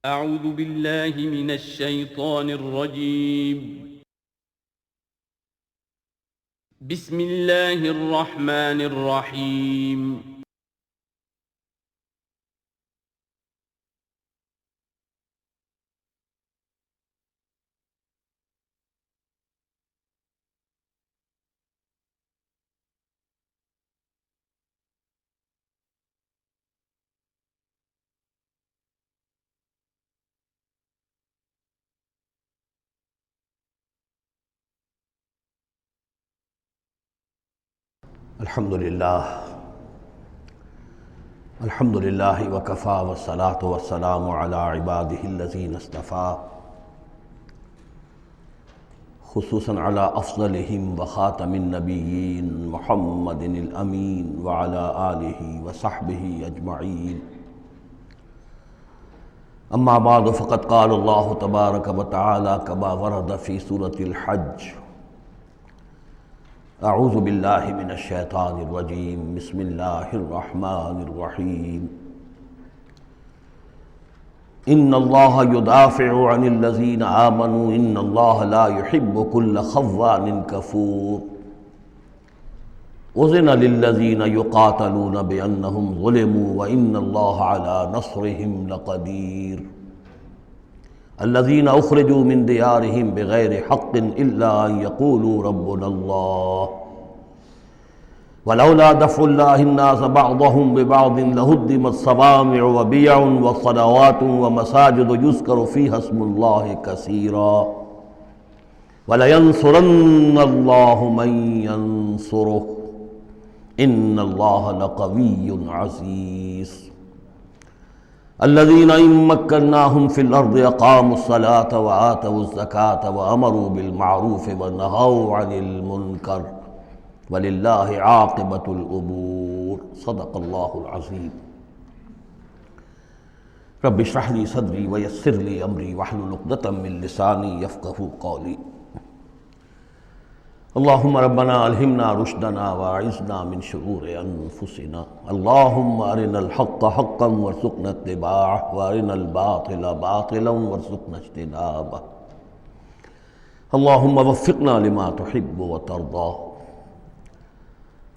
اعوذ باللہ من الشیطان الرجیم بسم اللہ الرحمن الرحیم الحمد للہ وکفا والصلاة والسلام علی عباده الذین اصطفیٰ خصوصاً علی افضلہم وخاتم النبیین محمد الامین وعلی آلہ وصحبہ اجمعین اما بعد فقد قال اللہ تبارک وتعالی کما ورد فی سورة الحج اعوذ باللہ من الشیطان الرجیم بسم اللہ الرحمن الرحیم ان اللہ یدافع عن الذین آمنوا ان اللہ لا يحب كل خوان کفور اذن للذین یقاتلون بانہم ظلموا وان اللہ علی نصرہم لقدیر الذين اخرجوا من ديارهم بغير حق الا ان يقولوا ربنا الله ولولا دفع الله الناس بعضهم ببعض لهدمت صوامع وبيع وصلوات ومساجد يذكر فيها اسم الله كثيرا ولينصرن الله من ينصره ان الله لقوي عزيز الذين إن مكناهم في الأرض أقاموا الصلاة وآتوا الزكاة وأمروا بالمعروف ونهوا عن المنكر ولله عاقبة الأمور صدق الله العظيم رب اشرح لي صدري ويسر لي أمري واحلل عقدة من لساني يفقهوا قولي اللهم ربنا الہمنا رشدنا واعذنا من شرور انفسنا اللهم ارنا الحق حقا وارزقنا اتباعه وارنا الباطل باطلا وارزقنا اجتنابه اللهم وفقنا لما تحب وترضى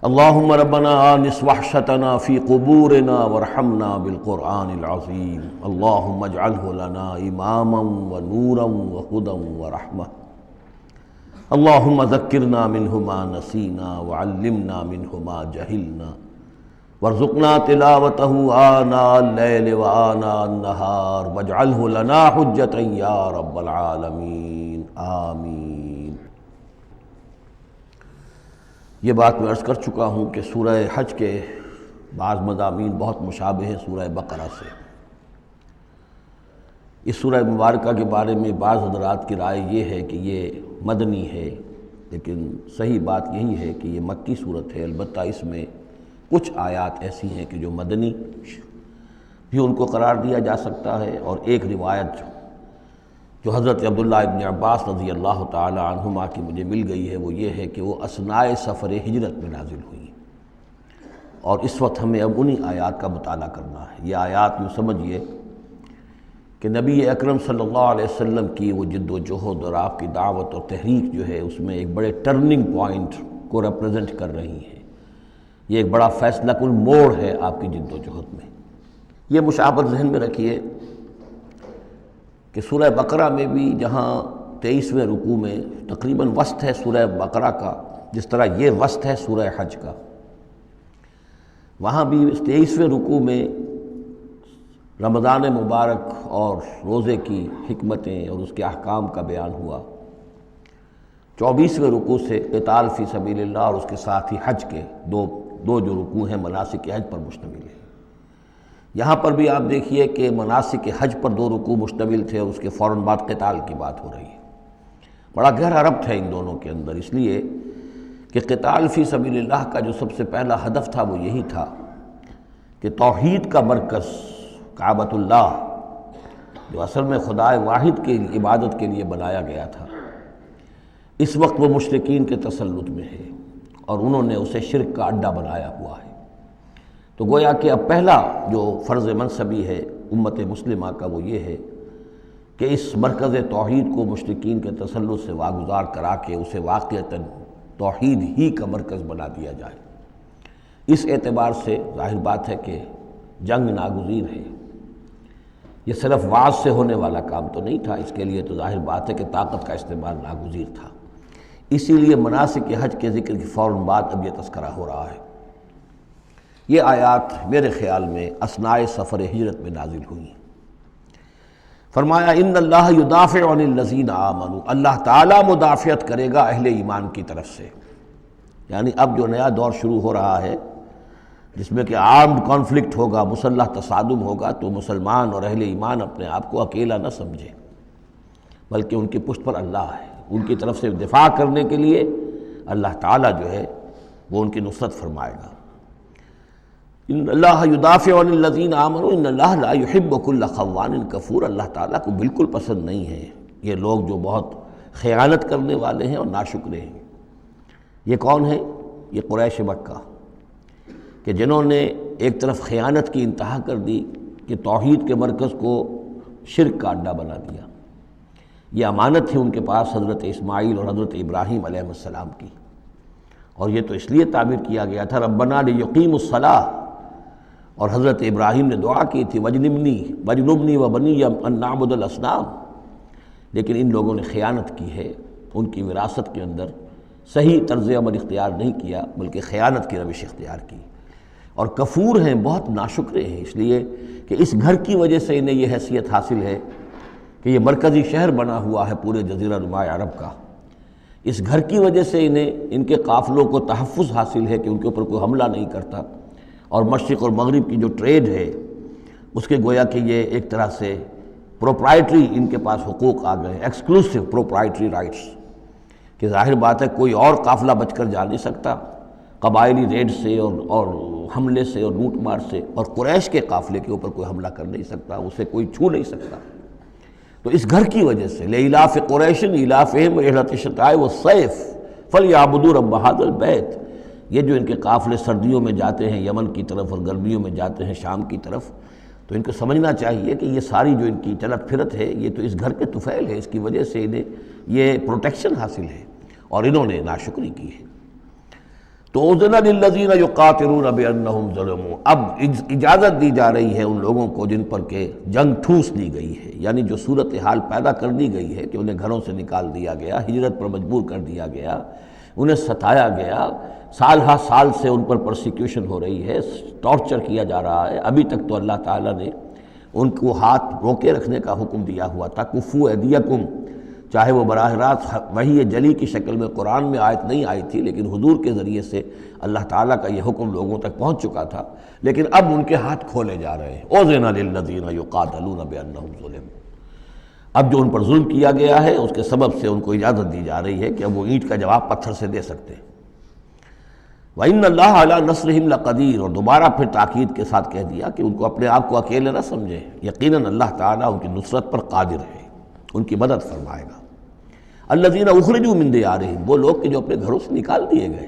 اللهم ربنا آنس وحشتنا في قبورنا وارحمنا بالقرآن العظيم اللهم اجعله لنا إماما ونورا وهدى ورحمة اللهم ذکرنا منہ ما نسینا وعلمنا منہ ما جہلنا وارزقنا تلاوته آناء اللیل وآناء النہار واجعلہ لنا حجتا یا رب العالمین آمین۔ یہ بات میں عرض کر چکا ہوں کہ سورہ حج کے بعض مضامین بہت مشابہ ہیں سورہ بقرہ سے۔ اس سورہ مبارکہ کے بارے میں بعض حضرات کی رائے یہ ہے کہ یہ مدنی ہے، لیکن صحیح بات یہی ہے کہ یہ مکی صورت ہے، البتہ اس میں کچھ آیات ایسی ہیں کہ جو مدنی بھی ان کو قرار دیا جا سکتا ہے، اور ایک روایت جو حضرت عبداللہ ابن عباس رضی اللہ تعالی عنہما کی مجھے مل گئی ہے وہ یہ ہے کہ وہ اثناء سفر ہجرت میں نازل ہوئی، اور اس وقت ہمیں اب انہی آیات کا مطالعہ کرنا ہے۔ یہ آیات یوں سمجھیے کہ نبی اکرم صلی اللہ علیہ وسلم کی وہ جد و جہد اور آپ کی دعوت اور تحریک جو ہے اس میں ایک بڑے ٹرننگ پوائنٹ کو ریپرزنٹ کر رہی ہیں۔ یہ ایک بڑا فیصلہ کن موڑ ہے آپ کی جد و جہد میں۔ یہ مشابہت ذہن میں رکھیے کہ سورہ بقرہ میں بھی جہاں 23ویں رکوع میں تقریباً وسط ہے سورہ بقرہ کا، جس طرح یہ وسط ہے سورہ حج کا، وہاں بھی 23ویں رکوع میں رمضان مبارک اور روزے کی حکمتیں اور اس کے احکام کا بیان ہوا۔ 24ویں رکوع سے قتال فی سبیل اللہ اور اس کے ساتھ ہی حج کے دو جو رکوع ہیں مناسک حج پر مشتمل ہیں۔ یہاں پر بھی آپ دیکھیے کہ مناسک حج پر 2 رکوع مشتمل تھے اور اس کے فوراً بعد قتال کی بات ہو رہی ہے۔ بڑا گہرا ربط ہے ان دونوں کے اندر، اس لیے کہ قتال فی سبیل اللہ کا جو سب سے پہلا ہدف تھا وہ یہی تھا کہ توحید کا مرکز کعبۃ اللہ جو اصل میں خدا واحد کی عبادت کے لیے بنایا گیا تھا، اس وقت وہ مشرکین کے تسلط میں ہے اور انہوں نے اسے شرک کا اڈہ بنایا ہوا ہے۔ تو گویا کہ اب پہلا جو فرض منصبی ہے امت مسلمہ کا وہ یہ ہے کہ اس مرکز توحید کو مشرکین کے تسلط سے واگزار کرا کے اسے واقعتاً توحید ہی کا مرکز بنا دیا جائے۔ اس اعتبار سے ظاہر بات ہے کہ جنگ ناگزیر ہے۔ یہ صرف وعظ سے ہونے والا کام تو نہیں تھا، اس کے لیے تو ظاہر بات ہے کہ طاقت کا استعمال ناگزیر تھا۔ اسی لیے مناسک حج کے ذکر کی فوراً بعد اب یہ تذکرہ ہو رہا ہے۔ یہ آیات میرے خیال میں اثناء سفر ہجرت میں نازل ہوئی۔ فرمایا ان اللہ یدافع عن الذین آمنوا، اللہ تعالیٰ مدافعت کرے گا اہل ایمان کی طرف سے۔ یعنی اب جو نیا دور شروع ہو رہا ہے جس میں کہ آرمڈ کانفلکٹ ہوگا، مسلح تصادم ہوگا، تو مسلمان اور اہل ایمان اپنے آپ کو اکیلا نہ سمجھے، بلکہ ان کی پشت پر اللہ ہے۔ ان کی طرف سے دفاع کرنے کے لیے اللہ تعالیٰ جو ہے وہ ان کی نصرت فرمائے گا۔ ان اللہ یدافع عن الذین آمنوا ان اللہ لا یحب کل خوان کفور، اللہ تعالیٰ کو بالکل پسند نہیں ہے یہ لوگ جو بہت خیانت کرنے والے ہیں اور ناشکرے ہیں۔ یہ کون ہیں؟ یہ قریش مکہ، کہ جنہوں نے ایک طرف خیانت کی انتہا کر دی کہ توحید کے مرکز کو شرک کا اڈا بنا دیا۔ یہ امانت تھی ان کے پاس حضرت اسماعیل اور حضرت ابراہیم علیہ السلام کی، اور یہ تو اس لیے تعبیر کیا گیا تھا ربنا لیقیموا الصلاۃ، اور حضرت ابراہیم نے دعا کی تھی وجنبنی وبنی ان نعبد الاصنام، لیکن ان لوگوں نے خیانت کی ہے، ان کی وراثت کے اندر صحیح طرز عمل اختیار نہیں کیا بلکہ خیانت کی روش اختیار کی، اور کفور ہیں، بہت ناشکرے ہیں، اس لیے کہ اس گھر کی وجہ سے انہیں یہ حیثیت حاصل ہے کہ یہ مرکزی شہر بنا ہوا ہے پورے جزیرہ نما عرب کا۔ اس گھر کی وجہ سے انہیں ان کے قافلوں کو تحفظ حاصل ہے کہ ان کے اوپر کوئی حملہ نہیں کرتا، اور مشرق اور مغرب کی جو ٹریڈ ہے اس کے گویا کہ یہ ایک طرح سے پروپرائٹری ان کے پاس حقوق آ گئے، ایکسکلوسیو پروپرائٹری رائٹس، کہ ظاہر بات ہے کوئی اور قافلہ بچ کر جا نہیں سکتا قبائلی ریڈ سے اور حملے سے اور لوٹ مار سے، اور قریش کے قافلے کے اوپر کوئی حملہ کر نہیں سکتا، اسے کوئی چھو نہیں سکتا۔ تو اس گھر کی وجہ سے لإلاف قریش إِلَافِهِمْ رِحْلَةَ الشِّتَاءِ وَالصَّيْفِ فَلْيَعْبُدُوا رَبَّ هَذَا الْبَيْتِ، یہ جو ان کے قافلے سردیوں میں جاتے ہیں یمن کی طرف اور گرمیوں میں جاتے ہیں شام کی طرف، تو ان کو سمجھنا چاہیے کہ یہ ساری جو ان کی چلت پھرت ہے یہ تو اس گھر کے طفیل ہے، اس کی وجہ سے انہیں یہ پروٹیکشن حاصل ہے، اور انہوں نے ناشکری کی ہے۔ تو اذن للذین یقاتلون بانہم ظلموا، اب اجازت دی جا رہی ہے ان لوگوں کو جن پر کہ جنگ ٹھوس دی گئی ہے، یعنی جو صورتحال پیدا کر دی گئی ہے کہ انہیں گھروں سے نکال دیا گیا، ہجرت پر مجبور کر دیا گیا، انہیں ستایا گیا، سال ہا سال سے ان پر پرسیکیوشن ہو رہی ہے، ٹارچر کیا جا رہا ہے۔ ابھی تک تو اللہ تعالیٰ نے ان کو ہاتھ روکے رکھنے کا حکم دیا ہوا تھا، کفوا ایدیکم، چاہے وہ براہ راست وحی جلی کی شکل میں قرآن میں آیت نہیں آئی تھی، لیکن حضور کے ذریعے سے اللہ تعالیٰ کا یہ حکم لوگوں تک پہنچ چکا تھا، لیکن اب ان کے ہاتھ کھولے جا رہے ہیں۔ اذن للذین یقاتلون بانہم ظلموا، اب جو ان پر ظلم کیا گیا ہے اس کے سبب سے ان کو اجازت دی جا رہی ہے کہ اب وہ اینٹ کا جواب پتھر سے دے سکتے ہیں۔ وَإِنَّ اللَّهَ عَلَىٰ نَصْرِهِمْ لَقَدِيرٌ، اور دوبارہ پھر تاکید کے ساتھ کہہ دیا کہ ان کو اپنے آپ کو اکیلے نہ سمجھیں، یقیناً اللہ تعالیٰ ان کی نصرت پر قادر ہے، ان کی مدد فرمائے گا۔ الذین اخرجوا من دیارہم، وہ لوگ کہ جو اپنے گھروں سے نکال دیے گئے،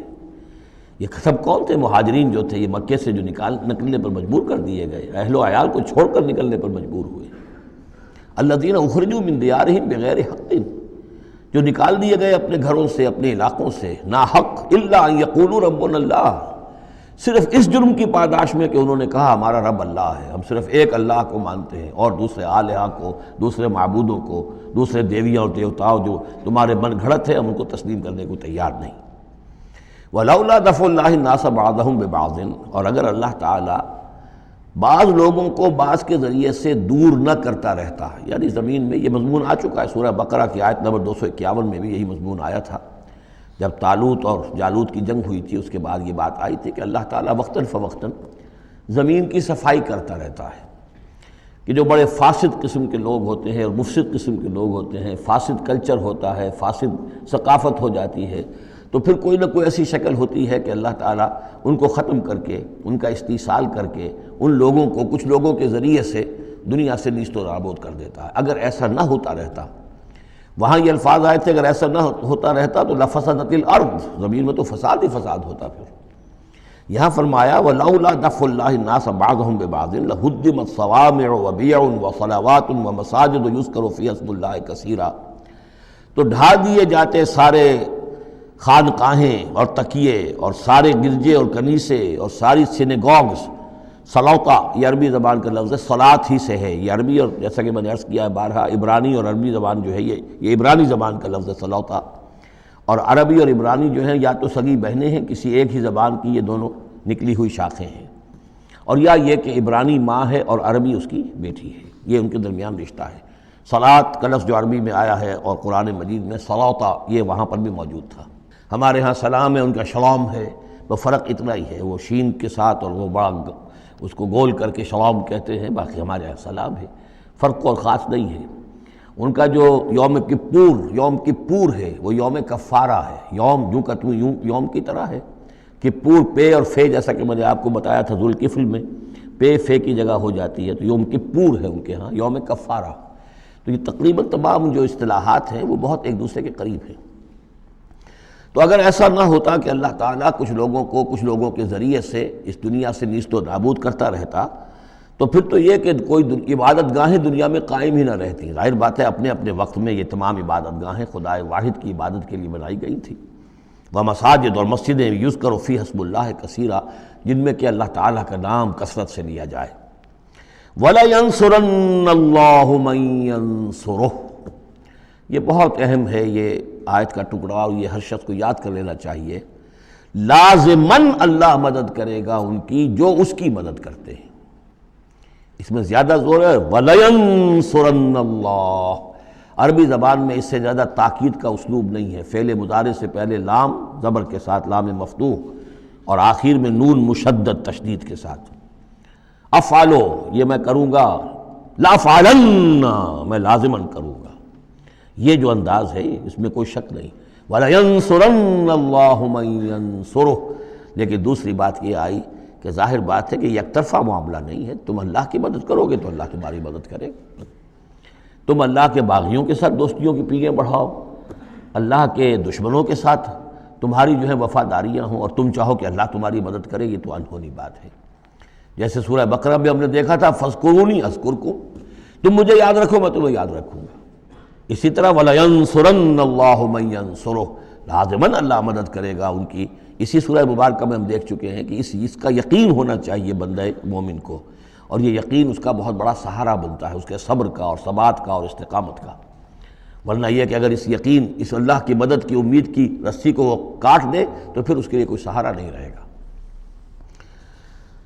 یہ سب کون تھے؟ مہاجرین جو تھے، یہ مکے سے جو نکلنے پر مجبور کر دیے گئے، اہل و عیال کو چھوڑ کر نکلنے پر مجبور ہوئے۔ الذین اخرجوا من دیارہم بغیر حق، جو نکال دیے گئے اپنے گھروں سے، اپنے علاقوں سے نا حق، الا ان یقولوا ربنا اللہ، صرف اس جرم کی پاداش میں کہ انہوں نے کہا ہمارا رب اللہ ہے، ہم صرف ایک اللہ کو مانتے ہیں اور دوسرے آلہہ کو، دوسرے معبودوں کو، دوسرے دیویاں اور دیوتاؤں جو تمہارے من گھڑت ہے ہم ان کو تسلیم کرنے کو تیار نہیں۔ وَلَوْلَا دَفْعُ اللَّهِ النَّاسَ بَعْضَهُمْ بِبَعْضٍ، اور اگر اللہ تعالیٰ بعض لوگوں کو بعض کے ذریعے سے دور نہ کرتا رہتا، یعنی زمین میں یہ مضمون آ چکا ہے، سورہ بقرہ کی آیت نمبر 251 میں بھی یہی مضمون آیا تھا، جب طالوت اور جالوت کی جنگ ہوئی تھی اس کے بعد یہ بات آئی تھی کہ اللہ تعالیٰ وقتاً فوقتاً زمین کی صفائی کرتا رہتا ہے، کہ جو بڑے فاسد قسم کے لوگ ہوتے ہیں اور مفسد قسم کے لوگ ہوتے ہیں، فاسد کلچر ہوتا ہے، فاسد ثقافت ہو جاتی ہے، تو پھر کوئی نہ کوئی ایسی شکل ہوتی ہے کہ اللہ تعالیٰ ان کو ختم کر کے، ان کا استیصال کر کے، ان لوگوں کو کچھ لوگوں کے ذریعے سے دنیا سے نیست و نابود کر دیتا ہے۔ اگر ایسا نہ ہوتا رہتا، وہاں یہ الفاظ آئے تھے اگر ایسا نہ ہوتا رہتا تو لفسدت الارض، زمین میں تو فساد ہی فساد ہوتا پھر، یہاں فرمایا وَلَوْلَا دَفْعُ اللَّهِ النَّاسَ بَعْضَهُم بِبَعْضٍ لَهُدِّمَتْ صَوَامِعُ وَبِيَعٌ وَصَلَوَاتٌ وَمَسَاجِدُ يُذْكَرُ فِيهَا اسْمُ اللَّهِ كَثِيرًا، تو ڈھا دیے جاتے سارے خانقاہیں اور تکیے اور سارے گرجے اور کنیسے اور ساری سینیگوگز۔ صلوطہ یہ عربی زبان کا لفظ ہے، صلاۃ ہی سے ہے، یہ عربی اور جیسا کہ میں نے عرض کیا ہے بارہا عبرانی اور عربی زبان جو ہے یہ عبرانی زبان کا لفظ ہے صلوطہ، اور عربی اور عبرانی جو ہیں یا تو سگی بہنیں ہیں، کسی ایک ہی زبان کی یہ دونوں نکلی ہوئی شاخیں ہیں، اور یا یہ کہ عبرانی ماں ہے اور عربی اس کی بیٹی ہے، یہ ان کے درمیان رشتہ ہے۔ صلاۃ کا لفظ جو عربی میں آیا ہے اور قرآن مجید میں صلوطہ یہ وہاں پر بھی موجود تھا۔ ہمارے ہاں سلام ہے، ان کا شلام ہے، وہ فرق اتنا ہی ہے، وہ شین کے ساتھ اور وہ بڑا اس کو گول کر کے شلام کہتے ہیں، باقی ہمارے یہاں سلام ہے، فرق اور خاص نہیں ہے۔ ان کا جو یوم کپور ہے وہ یوم کفارہ ہے، یوم جو کہ یوم کی طرح ہے، کپور پے اور فے جیسا کہ میں نے آپ کو بتایا تھا ذوالکفل میں پے فے کی جگہ ہو جاتی ہے، تو یوم کپور ہے ان کے ہاں، یوم کفارہ۔ تو یہ تقریباً تمام جو اصطلاحات ہیں وہ بہت ایک دوسرے کے قریب ہیں۔ تو اگر ایسا نہ ہوتا کہ اللہ تعالیٰ کچھ لوگوں کے ذریعے سے اس دنیا سے نیست و نابود کرتا رہتا، تو پھر تو یہ کہ کوئی عبادت گاہیں دنیا میں قائم ہی نہ رہتی۔ ظاہر بات ہے اپنے اپنے وقت میں یہ تمام عبادت گاہیں خدائے واحد کی عبادت کے لیے بنائی گئی تھیں، ومساجد اور مسجدیں یذکر فیہا اسم اللہ کثیرا، جن میں کہ اللہ تعالیٰ کا نام کثرت سے لیا جائے۔ وَلَيَنصُرَنَّ اللَّهُ مَن يَنصُرُهُ، یہ بہت اہم ہے، یہ آیت کا ٹکڑا، اور یہ ہر شخص کو یاد کر لینا چاہیے۔ لازماً اللہ مدد کرے گا ان کی جو اس کی مدد کرتے ہیں، اس میں زیادہ زور ہے وَلَيَنصُرَنَّ اللَّهُ۔ عربی زبان میں اس سے زیادہ تاکید کا اسلوب نہیں ہے، فعل مضارع سے پہلے لام زبر کے ساتھ، لام مفتوح، اور آخر میں نون مشدد تشدید کے ساتھ۔ افعلو یہ میں کروں گا، لافعلن میں لازماً کروں گا، یہ جو انداز ہے اس میں کوئی شک نہیں۔ وَلَيَنصُرَنَّ اللَّهُ مَن يَنصُرُهُ، لیکن دوسری بات یہ آئی کہ ظاہر بات ہے کہ یک طرفہ معاملہ نہیں ہے، تم اللہ کی مدد کرو گے تو اللہ تمہاری مدد کرے گا۔ تم اللہ کے باغیوں کے ساتھ دوستیوں کی پیلیں بڑھاؤ، اللہ کے دشمنوں کے ساتھ تمہاری جو ہے وفاداریاں ہوں، اور تم چاہو کہ اللہ تمہاری مدد کرے، یہ تو انہونی بات ہے۔ جیسے سورہ بقرہ میں ہم نے دیکھا تھا فَاذْكُرُونِی أَذْكُرْكُم، تم مجھے یاد رکھو میں تمہیں یاد رکھوں گا۔ اسی طرح وَلَيَنصُرَنَّ اللَّهُ مَن يَنصُرُهُ، لازماً اللہ مدد کرے گا ان کی۔ اسی سورہ مبارکہ میں ہم دیکھ چکے ہیں کہ اس کا یقین ہونا چاہیے بندہ مومن کو، اور یہ یقین اس کا بہت بڑا سہارا بنتا ہے، اس کے صبر کا اور ثبات کا اور استقامت کا۔ ورنہ یہ کہ اگر اس یقین، اس اللہ کی مدد کی امید کی رسی کو وہ کاٹ دے تو پھر اس کے لیے کوئی سہارا نہیں رہے گا۔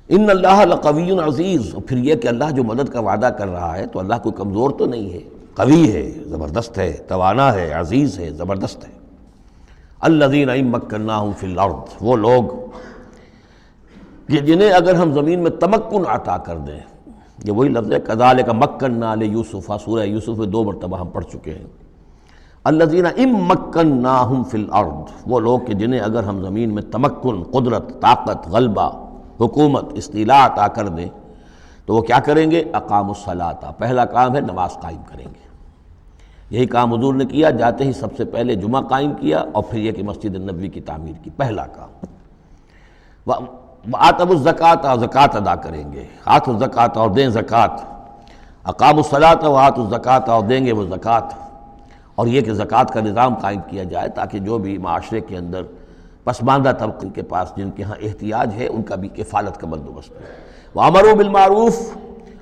ان اللہ لقوی عزیز، اور پھر یہ کہ اللہ جو مدد کا وعدہ کر رہا ہے تو اللہ کوئی کمزور تو نہیں ہے، قوی ہے، زبردست ہے، توانا ہے، عزیز ہے، زبردست ہے۔ الذین ان مکناہم فی الارض، وہ لوگ کہ جنہیں اگر ہم زمین میں تمکن عطا کر دیں، یہ وہی لفظ ہے کذالک مکننا لیوسف، سورہ یوسف میں 2 مرتبہ ہم پڑھ چکے ہیں۔ الذین ان مکناہم فی الارض، وہ لوگ کہ جنہیں اگر ہم زمین میں تمکن، قدرت، طاقت، غلبہ، حکومت، استیلاء عطا کر دیں تو وہ کیا کریں گے؟ اقاموا الصلاۃ، پہلا کام ہے نماز قائم کریں گے۔ یہی کام حضور نے کیا، جاتے ہی سب سے پہلے جمعہ قائم کیا، اور پھر یہ کہ مسجد نبوی کی تعمیر کی، پہلا کام۔ وآتوا الزکوٰۃ، زکوٰۃ ادا کریں گے، آتوا الزکوٰۃ اور دیں زکوٰۃ، اقاموا الصلاۃ وآتوا الزکوٰۃ اور دیں گے وہ زکوٰۃ، اور یہ کہ زکوٰۃ کا نظام قائم کیا جائے تاکہ جو بھی معاشرے کے اندر پسماندہ طبقے کے پاس جن کے ہاں احتیاج ہے ان کا بھی کفالت کا بندوبست ہے۔ وَأَمَرُوا بِالْمَعْرُوفِ،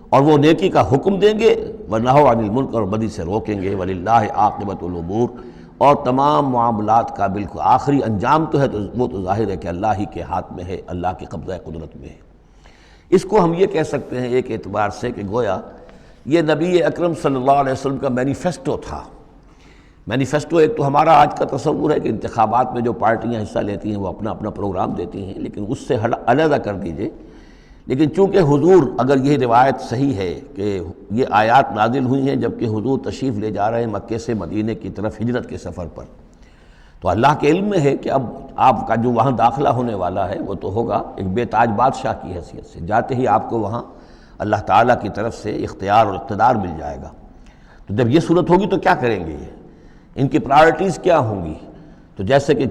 اور وہ نیکی کا حکم دیں گے، وَنَہَوْا عَنِ الْمُنکَرِ، اور بدی سے روکیں گے، وَلِلَّهِ عَاقِبَةُ الْأُمُورِ، اور تمام معاملات کا بالکل آخری انجام تو ہے تو وہ تو ظاہر ہے کہ اللہ ہی کے ہاتھ میں ہے، اللہ کے قبضہ قدرت میں ہے۔ اس کو ہم یہ کہہ سکتے ہیں ایک اعتبار سے کہ گویا یہ نبی اکرم صلی اللہ علیہ وسلم کا مینیفیسٹو تھا۔ مینیفیسٹو ایک تو ہمارا آج کا تصور ہے کہ انتخابات میں جو پارٹیاں حصہ لیتی ہیں وہ اپنا اپنا پروگرام دیتی ہیں، لیکن اس سے علیحدہ کر دیجئے۔ لیکن چونکہ حضور، اگر یہ روایت صحیح ہے کہ یہ آیات نازل ہوئی ہیں جبکہ حضور تشریف لے جا رہے ہیں مکے سے مدینے کی طرف ہجرت کے سفر پر، تو اللہ کے علم میں ہے کہ اب آپ کا جو وہاں داخلہ ہونے والا ہے وہ تو ہوگا ایک بے تاج بادشاہ کی حیثیت سے، جاتے ہی آپ کو وہاں اللہ تعالیٰ کی طرف سے اختیار اور اقتدار مل جائے گا۔ تو جب یہ صورت ہوگی تو کیا کریں گے یہ؟ ان کی پرائرٹیز کیا ہوں گی؟ تو جیسے کہ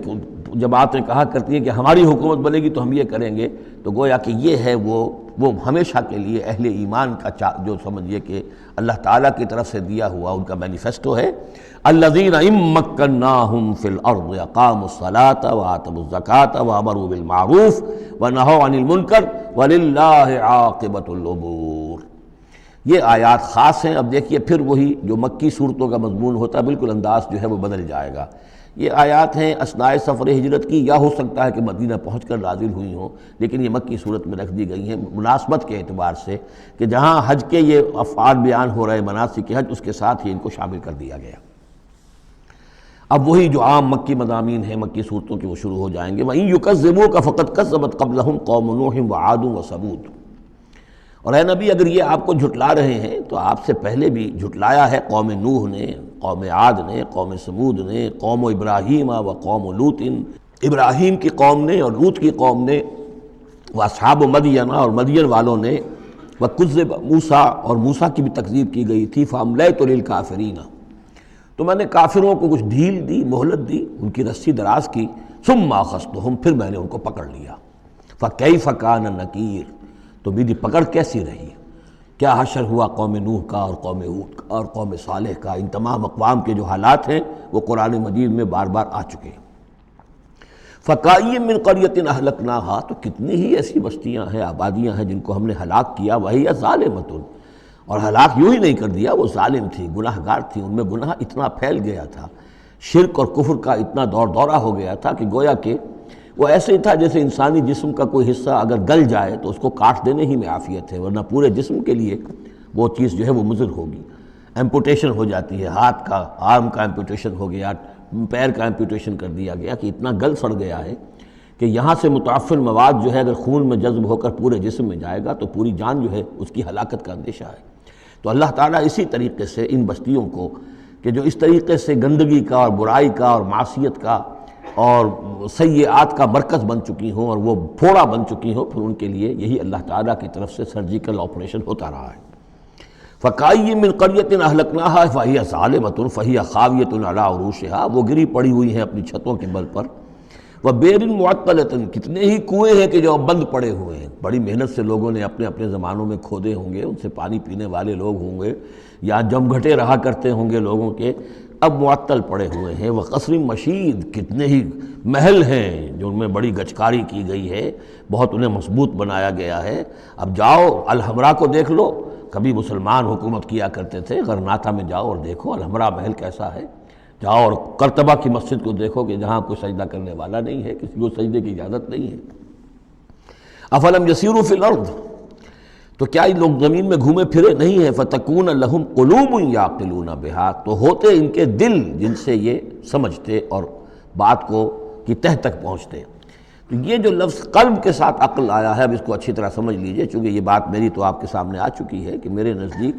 جماعتیں کہا کرتی ہیں کہ ہماری حکومت بنے گی تو ہم یہ کریں گے، تو گویا کہ یہ ہے وہ ہمیشہ کے لیے اہل ایمان کا جو سمجھیے کہ اللہ تعالیٰ کی طرف سے دیا ہوا ان کا مینیفیسٹو ہے، الذین ان مکناہم فی الارض اقاموا الصلاۃ وآتوا الزکاۃ وامروا بالمعروف ونہوا عن المنکر وللہ عاقبۃ الامور۔ یہ آیات خاص ہیں۔ اب دیکھیے پھر وہی جو مکی صورتوں کا مضمون ہوتا ہے بالکل انداز جو ہے وہ بدل جائے گا۔ یہ آیات ہیں اثناء سفر ہجرت کی، یا ہو سکتا ہے کہ مدینہ پہنچ کر نازل ہوئی ہوں، لیکن یہ مکی صورت میں رکھ دی گئی ہیں مناسبت کے اعتبار سے کہ جہاں حج کے یہ افعال بیان ہو رہے مناسک حج، اس کے ساتھ ہی ان کو شامل کر دیا گیا۔ اب وہی جو عام مکی مضامین ہیں مکی صورتوں کے وہ شروع ہو جائیں گے۔ وَإِن يُكَذِّبُوكَ فَقَدْ كَذَّبَتْ قَبْلَهُمْ قَوْمُ نُوحٍ وَعَادٌ وَثَمُودُ۔ اور اے نبی اگر یہ آپ کو جھٹلا رہے ہیں تو آپ سے پہلے بھی جھٹلایا ہے قوم نوح نے، قوم عاد نے، قوم سمود نے، قوم ابراہیم و قوم لوط، ابراہیم کی قوم نے اور لوط کی قوم نے، وہ اصحاب مدین اور مدین والوں نے، وَكُذِّبَ موسیٰ اور موسیٰ کی بھی تکذیب کی گئی تھی، فَأَمْلَيْتُ لِلْكَافِرِينَ تو میں نے کافروں کو کچھ ڈھیل دی، مہلت دی، ان کی رسی دراز کی، ثُمَّ أَخَذْتُهُمْ پھر میں نے ان کو پکڑ لیا، فَكَيْفَ كَانَ نَكِيرٌ تو میری پکڑ کیسی رہی، کیا حشر ہوا قوم نوح کا اور قوم ہود کا اور قوم صالح کا۔ ان تمام اقوام کے جو حالات ہیں وہ قرآن مجید میں بار بار آ چکے ہیں۔ فَكَأَيٍّ مِّن قَرْيَةٍ أَهْلَكْنَاهَا تو کتنی ہی ایسی بستیاں ہیں، آبادیاں ہیں جن کو ہم نے ہلاک کیا، وَهِيَ ظَالِمَةٌ اور ہلاک یوں ہی نہیں کر دیا، وہ ظالم تھی، گناہ گار تھی، ان میں گناہ اتنا پھیل گیا تھا، شرک اور کفر کا اتنا دورہ ہو گیا تھا کہ گویا کہ وہ ایسے ہی تھا جیسے انسانی جسم کا کوئی حصہ اگر گل جائے تو اس کو کاٹ دینے ہی میں عافیت ہے، ورنہ پورے جسم کے لیے وہ چیز جو ہے وہ مضر ہوگی۔ ایمپوٹیشن ہو جاتی ہے، ہاتھ کا، آرم کا ایمپوٹیشن ہو گیا، پیر کا ایمپوٹیشن کر دیا گیا کہ اتنا گل سڑ گیا ہے کہ یہاں سے متعفن مواد جو ہے اگر خون میں جذب ہو کر پورے جسم میں جائے گا تو پوری جان جو ہے اس کی ہلاکت کا اندیشہ ہے۔ تو اللہ تعالیٰ اسی طریقے سے ان بستیوں کو کہ جو اس طریقے سے گندگی کا اور برائی کا اور معصیت کا اور سیئات کا مرکز بن چکی ہوں اور وہ پھوڑا بن چکی ہوں، پھر ان کے لیے یہی اللہ تعالیٰ کی طرف سے سرجیکل آپریشن ہوتا رہا ہے۔ فَكَأَيٍّ مِّن قَرْيَةٍ أَهْلَكْنَاهَا فَهِيَ ظَالِمَةٌ فَهِيَ خَاوِيَةٌ عَلَىٰ عُرُوشِهَا وہ گری پڑی ہوئی ہیں اپنی چھتوں کے بل پر۔ وَبِئْرٍ مُعَطَّلَةٍ کتنے ہی کنویں ہیں کہ جو اب بند پڑے ہوئے ہیں، بڑی محنت سے لوگوں نے اپنے اپنے زمانوں میں کھودے ہوں گے، ان سے پانی پینے والے لوگ ہوں گے یا جمگھٹے رہا کرتے ہوں گے لوگوں کے، اب معطل پڑے ہوئے ہیں۔ وَقَصْرٍ مَشِيدٍ کتنے ہی محل ہیں جو ان میں بڑی گچکاری کی گئی ہے، بہت انہیں مضبوط بنایا گیا ہے۔ اب جاؤ الحمراء کو دیکھ لو، کبھی مسلمان حکومت کیا کرتے تھے، غرناطہ میں جاؤ اور دیکھو الحمراء محل کیسا ہے، جاؤ اور قرطبہ کی مسجد کو دیکھو کہ جہاں کوئی سجدہ کرنے والا نہیں ہے، کسی کو سجدے کی اجازت نہیں ہے۔ افلم یسیروا فی الارض تو کیا یہ لوگ زمین میں گھومے پھرے نہیں ہیں، فتکون لہم قلوب یعقلون بہا تو ہوتے ان کے دل جن سے یہ سمجھتے اور بات کو کی تہ تک پہنچتے۔ تو یہ جو لفظ قلب کے ساتھ عقل آیا ہے، اب اس کو اچھی طرح سمجھ لیجئے، چونکہ یہ بات میری تو آپ کے سامنے آ چکی ہے کہ میرے نزدیک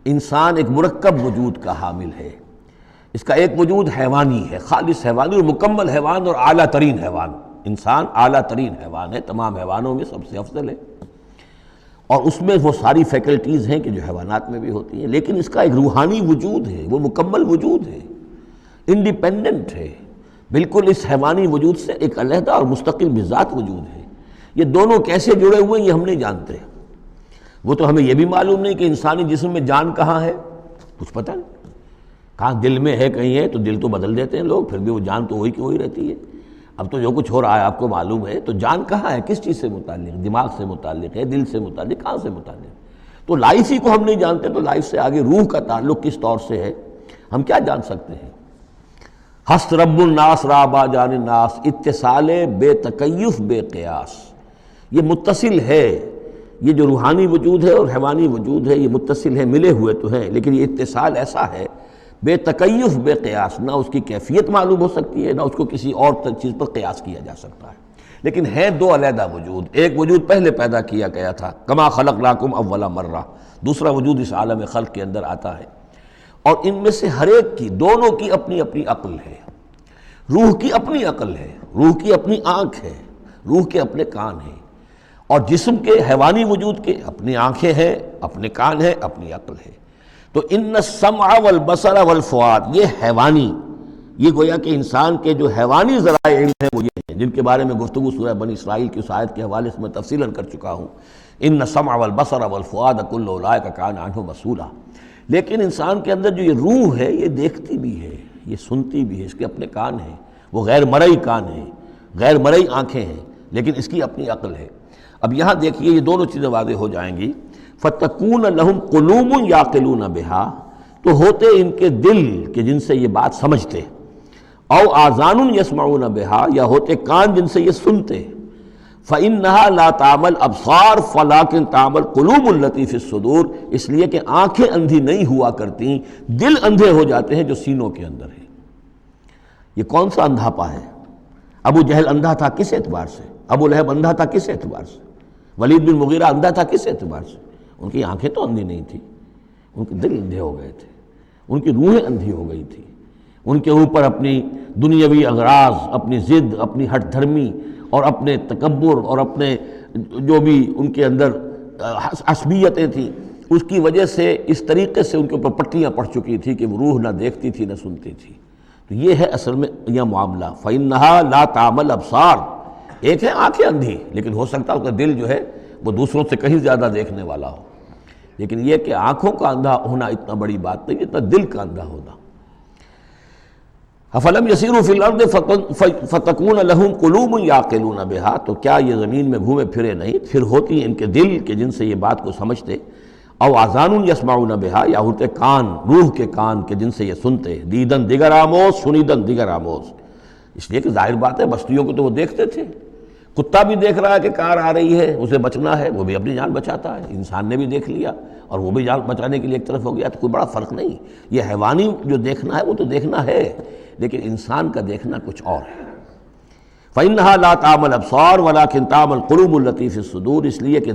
انسان ایک مرکب وجود کا حامل ہے۔ اس کا ایک وجود حیوانی ہے، خالص حیوانی اور مکمل حیوان اور اعلیٰ ترین حیوان۔ انسان اعلیٰ ترین حیوان ہے، تمام حیوانوں میں سب سے افضل ہے، اور اس میں وہ ساری فیکلٹیز ہیں کہ جو حیوانات میں بھی ہوتی ہیں، لیکن اس کا ایک روحانی وجود ہے، وہ مکمل وجود ہے، انڈیپینڈنٹ ہے، بالکل اس حیوانی وجود سے ایک علیحدہ اور مستقل بذات وجود ہے۔ یہ دونوں کیسے جڑے ہوئے ہیں یہ ہم نہیں جانتے۔ وہ تو ہمیں یہ بھی معلوم نہیں کہ انسانی جسم میں جان کہاں ہے، کچھ پتہ نہیں، کہاں دل میں ہے کہیں ہے، تو دل تو بدل دیتے ہیں لوگ، پھر بھی وہ جان تو وہی کی وہی رہتی ہے۔ اب تو جو کچھ ہو رہا ہے آپ کو معلوم ہے، تو جان کہاں ہے، کس چیز سے متعلق، دماغ سے متعلق ہے، دل سے متعلق، کہاں سے متعلق؟ تو لائف ہی کو ہم نہیں جانتے، تو لائف سے آگے روح کا تعلق کس طور سے ہے ہم کیا جان سکتے ہیں؟ ہست رب الناس رابا جان الناس اتصال بے تکیف بے قیاس، یہ متصل ہے، یہ جو روحانی وجود ہے اور حیوانی وجود ہے یہ متصل ہے، ملے ہوئے تو ہیں، لیکن یہ اتصال ایسا ہے بے تکیف بے قیاس، نہ اس کی کیفیت معلوم ہو سکتی ہے، نہ اس کو کسی اور چیز پر قیاس کیا جا سکتا ہے، لیکن ہیں دو علیحدہ وجود۔ ایک وجود پہلے پیدا کیا گیا تھا، کما خلقناکم اول مرہ، دوسرا وجود اس عالم خلق کے اندر آتا ہے، اور ان میں سے ہر ایک کی، دونوں کی اپنی اپنی عقل ہے۔ روح کی اپنی عقل ہے، روح کی اپنی آنکھ ہے، روح کے اپنے کان ہیں، اور جسم کے حیوانی وجود کے اپنی آنکھیں ہیں، اپنے کان ہیں، اپنی عقل ہے۔ تو ان السمع والبصر والفؤاد، یہ حیوانی یہ گویا کہ انسان کے جو حیوانی ذرائع علم ہیں وہ یہ ہیں، جن کے بارے میں گفتگو سورہ بنی اسرائیل کی اس آیت کے حوالے سے میں تفصیلاً کر چکا ہوں، ان السمع والبصر والفؤاد کل اولئک کان عنہ مسئولا۔ لیکن انسان کے اندر جو یہ روح ہے یہ دیکھتی بھی ہے، یہ سنتی بھی ہے، اس کے اپنے کان ہیں، وہ غیر مرئی کان ہیں، غیر مرئی آنکھیں ہیں، لیکن اس کی اپنی عقل ہے۔ اب یہاں دیکھیے یہ دونوں چیزیں واضح ہو جائیں گی۔ فَتَكُونَ لَهُمْ قُلُوبٌ يَعْقِلُونَ بِهَا، تو ہوتے ان کے دل کہ جن سے یہ بات سمجھتے، او آذان یسمعون بها، یا ہوتے کان جن سے یہ سنتے۔ فإنها لا تعمى الابصار ولكن تعمى القلوب التي في الصدور، اس لیے کہ آنکھیں اندھی نہیں ہوا کرتی، دل اندھے ہو جاتے ہیں جو سینوں کے اندر ہے۔ یہ کون سا اندھاپا ہے؟ ابو جہل اندھا تھا کس اعتبار سے؟ ابو لہب اندھا تھا کس اعتبار سے؟ ولید بن مغیرہ اندھا تھا کس اعتبار سے؟ ان کی آنکھیں تو اندھی نہیں تھی، ان کے دل اندھے ہو گئے تھے، ان کی روحیں اندھی ہو گئی تھی، ان کے اوپر اپنی دنیاوی اغراض، اپنی ضد، اپنی ہٹ دھرمی اور اپنے تکبر اور اپنے جو بھی ان کے اندر عصبیتیں تھیں، اس کی وجہ سے اس طریقے سے ان کے اوپر پٹیاں پڑ چکی تھی کہ وہ روح نہ دیکھتی تھی نہ سنتی تھی۔ تو یہ ہے اصل میں یہ معاملہ۔ فَإِنَّهَا لَا تَعْمَى الْأَبْصَارُ، ایک ہے آنکھیں اندھی، لیکن ہو سکتا ہے اس کا دل جو ہے وہ دوسروں سے کہیں زیادہ دیکھنے والا ہو، لیکن یہ کہ آنکھوں کا اندھا ہونا اتنا بڑی بات نہیں جتنا دل کا اندھا ہونا۔ افلم یسیروا فی الارض فتکون لہم قلوب یعقلون بها، تو کیا یہ زمین میں گھومے پھرے نہیں، پھر ہوتی ان کے دل کہ جن سے یہ بات کو سمجھتے، او آذان یسمعون بها، یا ہوتے کان، روح کے کان کہ جن سے یہ سنتے، دیدن دیگر آموز سنیدن دیگر آموز، اس لیے کہ ظاہر بات ہے بستیوں کو تو وہ دیکھتے تھے، کتا بھی دیکھ رہا ہے کہ کار آ رہی ہے، اسے بچنا ہے، وہ بھی اپنی جان بچاتا ہے، انسان نے بھی دیکھ لیا اور وہ بھی جان بچانے کے لیے ایک طرف ہو گیا، تو کوئی بڑا فرق نہیں۔ یہ حیوانی جو دیکھنا ہے وہ تو دیکھنا ہے، لیکن انسان کا دیکھنا کچھ اور ہے۔ فَإِنَّهَا لَا تَعْمَى الْأَبْصَارُ وَلَكِنْ تَعْمَى الْقُلُوبُ الَّتِي فِي الصُّدُورِ، اس لیے کہ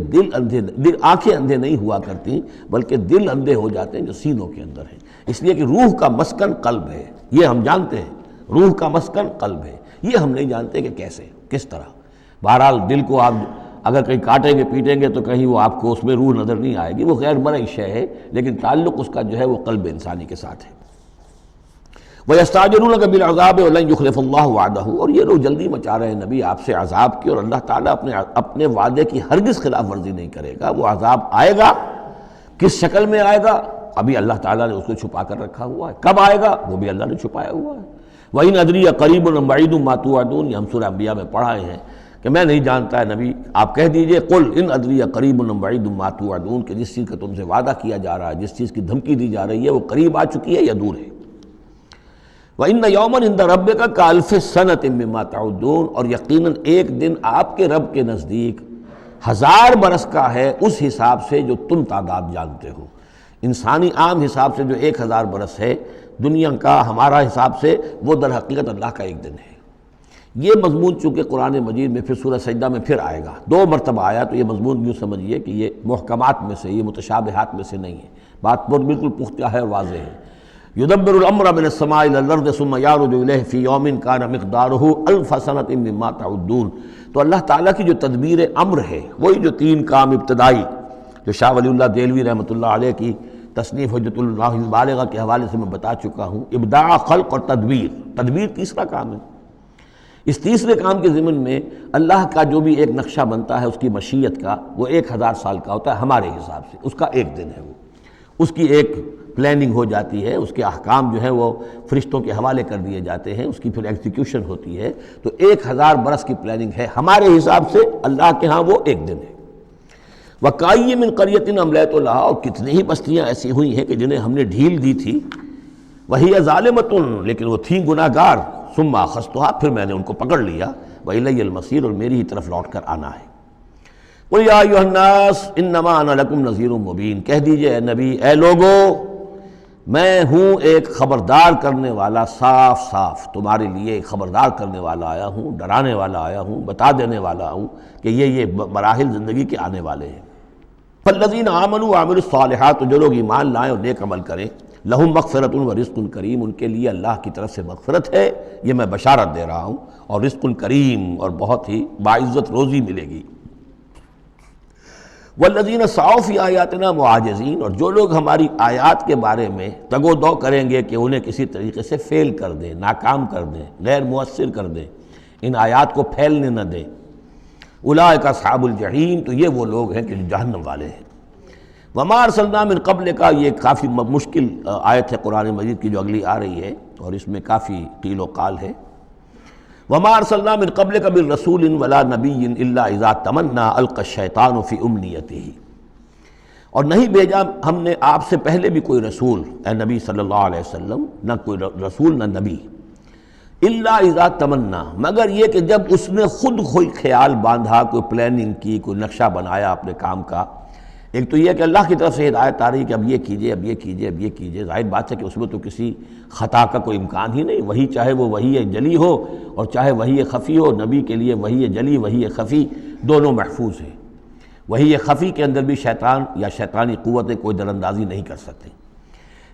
آنکھیں اندھے نہیں ہوا کرتی بلکہ دل اندھے ہو جاتے ہیں جو سینوں کے اندر ہیں، اس لیے کہ روح کا مسکن قلب ہے، یہ ہم جانتے ہیں، روح کا مسکن قلب ہے، یہ ہم نہیں جانتے کہ کیسے، کس طرح۔ بہرحال دل کو آپ اگر کہیں کاٹیں گے پیٹیں گے تو کہیں وہ آپ کو اس میں روح نظر نہیں آئے گی، وہ غیر مرئی شے ہے، لیکن تعلق اس کا جو ہے وہ قلب انسانی کے ساتھ ہے۔ وَيَسْتَعْجِلُونَكَ بِالْعَذَابِ وَلَنْ يُخْلِفَ اللَّهُ وَعْدَهُ، اور یہ لوگ جلدی مچا رہے ہیں نبی آپ سے عذاب کی، اور اللہ تعالیٰ اپنے وعدے کی ہرگز خلاف ورزی نہیں کرے گا۔ وہ عذاب آئے گا، کس شکل میں آئے گا ابھی اللہ تعالیٰ نے اس کو چھپا کر رکھا ہوا ہے، کب آئے گا وہ بھی اللہ نے چھپایا ہوا ہے۔ وَإِنْ أَدْرِيَ قَرِيبٌ أَمْ بَعِيدٌ مَا تُوعَدُونَ، یہ ہم سورہ انبیاء میں پڑھائے ہیں کہ میں نہیں جانتا ہے نبی، آپ کہہ دیجئے قُلْ إِنْ أَدْرِيَ قَرِيبٌ أَمْ بَعِيدٌ مَا تُوعَدُونَ، کہ جس چیز کا تم سے وعدہ کیا جا رہا ہے، جس چیز کی دھمکی دی جا رہی ہے، وہ قریب آ چکی ہے یا دور ہے۔ وَإِنَّ يَوْمًا عِندَ رَبِّكَ كَأَلْفِ سَنَةٍ مِّمَّا تَعُدُّونَ، اور یقیناً ایک دن آپ کے رب کے نزدیک 1000 برس کا ہے اس حساب سے جو تم تعداد جانتے ہو۔ انسانی عام حساب سے جو 1000 برس ہے، دنیا کا ہمارا حساب سے وہ در حقیقت اللہ کا ایک دن ہے۔ یہ مضمون چونکہ قرآن مجید میں پھر سورہ سجدہ میں پھر آئے گا، 2 مرتبہ آیا، تو یہ مضمون یوں سمجھیے کہ یہ محکمات میں سے، یہ متشابہات میں سے نہیں ہے، بات بہت بالکل پختہ ہے اور واضح ہے۔ یدبر الامر من السماء الى الارض ثم يعرج الیہ فی یوم کان مقدارہ الف سنۃ مما تعدون، تو اللہ تعالیٰ کی جو تدبیر امر ہے، وہی جو 3 کام ابتدائی جو شاہ ولی اللہ دہلوی رحمۃ اللہ علیہ کی تصنیف حجت اللہ البالغہ کے حوالے سے میں بتا چکا ہوں، ابداع، خلق اور تدبیر، تدبیر تیسرا کام ہے۔ اس تیسرے کام کے ضمن میں اللہ کا جو بھی ایک نقشہ بنتا ہے اس کی مشیت کا، وہ 1000 سال کا ہوتا ہے ہمارے حساب سے، اس کا ایک دن ہے، وہ اس کی ایک پلاننگ ہو جاتی ہے، اس کے احکام جو ہیں وہ فرشتوں کے حوالے کر دیے جاتے ہیں، اس کی پھر ایگزیکیوشن ہوتی ہے، تو 1000 برس کی پلاننگ ہے ہمارے حساب سے، اللہ کے ہاں وہ ایک دن ہے۔ وَكَأَيٍّ مِّن قَرْيَةٍ أَمْلَيْتُ لَهَا، اور کتنی ہی بستیاں ایسی ہوئی ہیں کہ جنہیں ہم نے ڈھیل دی تھی، وَهِيَ ظَالِمَةٌ، لیکن وہ تھیں گناہ گار، ثُمَّ أَخَذْتُهَا، پھر میں نے ان کو پکڑ لیا، وَإِلَيَّ الْمَصِيرُ، اور میری ہی طرف لوٹ کر آنا ہے۔ قُلْ يَا أَيُّهَا النَّاسُ إِنَّمَا أَنَا لَكُمْ نَذِيرٌ مُّبِينٌ، کہہ دیجئے اے نبی، اے لوگو، میں ہوں ایک خبردار کرنے والا، صاف صاف تمہارے لیے ایک خبردار کرنے والا آیا ہوں، ڈرانے والا آیا ہوں، بتا دینے والا ہوں کہ یہ مراحل زندگی کے آنے والے ہیں۔ فالذین آمنوا وعملوا الصالحات، جو لوگ ایمان لائیں اور نیک عمل کریں، لہم مغفرۃ ورزق کریم، ان کے لیے اللہ کی طرف سے مغفرت ہے، یہ میں بشارت دے رہا ہوں، اور رزق کریم، اور بہت ہی باعزت روزی ملے گی۔ والذین سعوا فی آیاتنا معاجزین، اور جو لوگ ہماری آیات کے بارے میں تگ و دو کریں گے کہ انہیں کسی طریقے سے فیل کر دیں، ناکام کر دیں، غیر مؤثر کر دیں، ان آیات کو پھیلنے نہ دیں، اولئک اصحاب الجحیم، تو یہ وہ لوگ ہیں کہ جو جہنم والے ہیں۔ وما ارسلنا من قبل کا، یہ کافی مشکل آیت ہے قرآن مجید کی جو اگلی آ رہی ہے، اور اس میں کافی قیل و قال ہے۔ وما ارسلنا من قبلک من رسول ولا نبی الا اذا تمنى القى الشیطان فی امنیتہ، اور نہیں بھیجا ہم نے آپ سے پہلے بھی کوئی رسول، اے نبی صلی اللہ علیہ وسلم، نہ کوئی رسول نہ نبی، الا اذا تمنا، مگر یہ کہ جب اس نے خود کوئی خیال باندھا، کوئی پلاننگ کی، کوئی نقشہ بنایا اپنے کام کا۔ ایک تو یہ کہ اللہ کی طرف سے ہدایت آ رہی کہ اب یہ کیجئے، اب یہ کیجئے، اب یہ کیجئے، ظاہر بات ہے کہ اس میں تو کسی خطا کا کوئی امکان ہی نہیں، وہی چاہے وہ وحی جلی ہو اور چاہے وحی خفی ہو، نبی کے لیے وحی جلی وحی خفی دونوں محفوظ ہیں۔ وحی خفی کے اندر بھی شیطان یا شیطانی قوتیں کوئی دراندازی نہیں کر سکتے،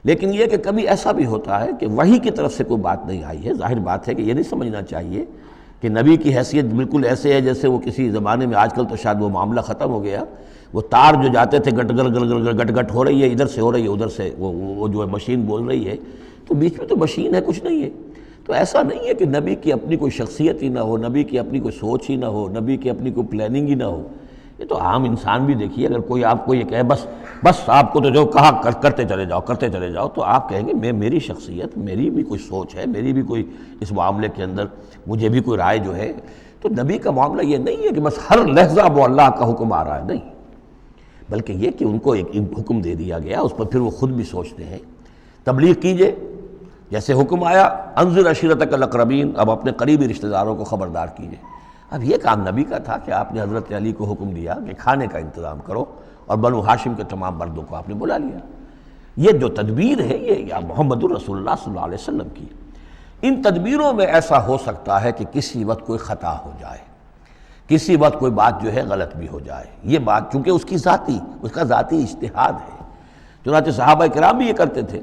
لیکن یہ کہ کبھی ایسا بھی ہوتا ہے کہ وحی کی طرف سے کوئی بات نہیں آئی ہے۔ ظاہر بات ہے کہ یہ نہیں سمجھنا چاہیے کہ نبی کی حیثیت بالکل ایسے ہے جیسے وہ کسی زمانے میں، آج کل تو شاید وہ معاملہ ختم ہو گیا، وہ تار جو جاتے تھے گٹ گل گل گل گٹ گٹ ہو رہی ہے، ادھر سے ہو رہی ہے، ادھر سے وہ جو ہے مشین بول رہی ہے، تو بیچ میں تو مشین ہے، کچھ نہیں ہے۔ تو ایسا نہیں ہے کہ نبی کی اپنی کوئی شخصیت ہی نہ ہو، نبی کی اپنی کوئی سوچ ہی نہ ہو، نبی کی اپنی کوئی پلاننگ ہی نہ ہو۔ یہ تو عام انسان بھی دیکھیے، اگر کوئی آپ کو یہ کہے بس آپ کو تو جو کہا کرتے چلے جاؤ، تو آپ کہیں گے میری شخصیت، میری بھی کوئی سوچ ہے، میری بھی کوئی اس معاملے کے اندر مجھے بھی کوئی رائے جو ہے۔ تو نبی کا معاملہ یہ نہیں ہے کہ بس ہر لحظہ وہ اللہ کا حکم آ رہا ہے، نہیں، بلکہ یہ کہ ان کو ایک حکم دے دیا گیا، اس پر پھر وہ خود بھی سوچتے ہیں۔ تبلیغ کیجئے، جیسے حکم آیا انذر عشیرتک الاقربین، اب اپنے قریبی رشتہ داروں کو خبردار کیجئے۔ اب یہ کام نبی کا تھا کہ آپ نے حضرت علی کو حکم دیا کہ کھانے کا انتظام کرو، اور بنو ہاشم کے تمام مردوں کو آپ نے بلا لیا۔ یہ جو تدبیر ہے یہ محمد الرسول اللہ صلی اللہ علیہ وسلم کی۔ ان تدبیروں میں ایسا ہو سکتا ہے کہ کسی وقت کوئی خطا ہو جائے، کسی وقت کوئی بات جو ہے غلط بھی ہو جائے، یہ بات چونکہ اس کا ذاتی اجتہاد ہے۔ چنانچہ صحابہ کرام بھی یہ کرتے تھے۔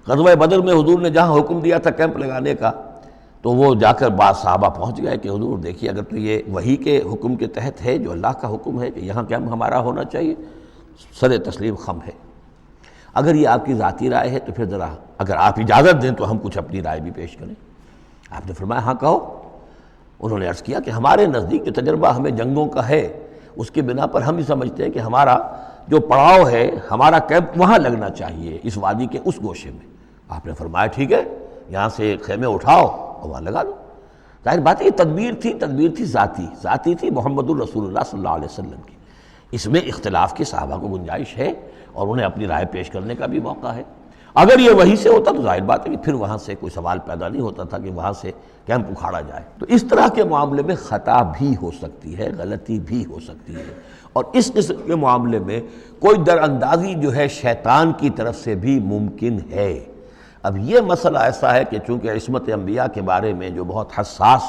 غزوہ بدر میں حضور نے جہاں حکم دیا تھا کیمپ لگانے کا، تو وہ جا کر بعض صحابہ پہنچ گئے کہ حضور دیکھیے اگر تو یہ وحی کے حکم کے تحت ہے، جو اللہ کا حکم ہے کہ یہاں کیمپ ہمارا ہونا چاہیے، سر تسلیم خم ہے۔ اگر یہ آپ کی ذاتی رائے ہے تو پھر ذرا اگر آپ اجازت دیں تو ہم کچھ اپنی رائے بھی پیش کریں۔ آپ نے فرمایا ہاں کہو۔ انہوں نے عرض کیا کہ ہمارے نزدیک جو تجربہ ہمیں جنگوں کا ہے، اس کی بنا پر ہم بھی سمجھتے ہیں کہ ہمارا جو پڑاؤ ہے، ہمارا کیمپ وہاں لگنا چاہیے، اس وادی کے اس گوشے میں۔ آپ نے فرمایا ٹھیک ہے، یہاں سے خیمے اٹھاؤ اور وہاں لگا دو۔ ظاہر بات ہے یہ تدبیر تھی ذاتی تھی محمد الرسول اللہ صلی اللہ علیہ وسلم کی۔ اس میں اختلاف کی صحابہ کو گنجائش ہے اور انہیں اپنی رائے پیش کرنے کا بھی موقع ہے۔ اگر یہ وحی سے ہوتا تو ظاہر بات ہے کہ پھر وہاں سے کوئی سوال پیدا نہیں ہوتا تھا کہ وہاں سے کیمپ اکھاڑا جائے۔ تو اس طرح کے معاملے میں خطا بھی ہو سکتی ہے، غلطی بھی ہو سکتی ہے، اور اس قسم کے معاملے میں کوئی در اندازی جو ہے شیطان کی طرف سے بھی ممکن ہے۔ اب یہ مسئلہ ایسا ہے کہ چونکہ عصمت انبیاء کے بارے میں جو بہت حساس،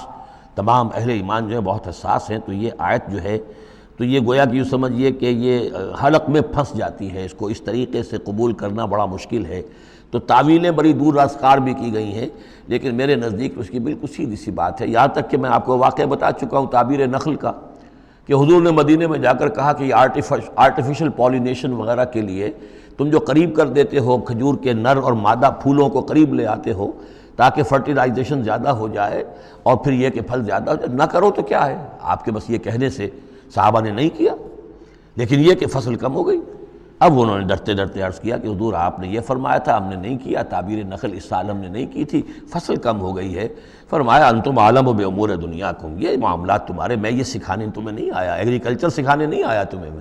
تمام اہل ایمان جو ہے بہت حساس ہیں، تو یہ آیت جو ہے تو یہ گویا کہ یوں سمجھیے کہ یہ حلق میں پھنس جاتی ہے، اس کو اس طریقے سے قبول کرنا بڑا مشکل ہے۔ تو تعویلیں بڑی دور راسکار بھی کی گئی ہیں، لیکن میرے نزدیک اس کی بالکل سیدھی سی بات ہے۔ یہاں تک کہ میں آپ کو واقعہ بتا چکا ہوں تعبیر نخل کا، کہ حضور نے مدینے میں جا کر کہا کہ یہ آرٹیفیشل پولینیشن وغیرہ کے لیے تم جو قریب کر دیتے ہو، کھجور کے نر اور مادہ پھولوں کو قریب لے آتے ہو تاکہ فرٹیلائزیشن زیادہ ہو جائے اور پھر یہ کہ پھل زیادہ ہو جائے، نہ کرو تو کیا ہے؟ آپ کے بس یہ کہنے سے صحابہ نے نہیں کیا، لیکن یہ کہ فصل کم ہو گئی۔ اب انہوں نے ڈرتے ڈرتے عرض کیا کہ حضور آپ نے یہ فرمایا تھا، ہم نے نہیں کیا، تعبیر نخل اس سال ہم نے نہیں کی تھی، فصل کم ہو گئی ہے۔ فرمایا انتم عالم بامور دنیاکم، یہ معاملات تمہارے، میں یہ سکھانے تمہیں نہیں آیا، ایگریکلچر سکھانے نہیں آیا تمہیں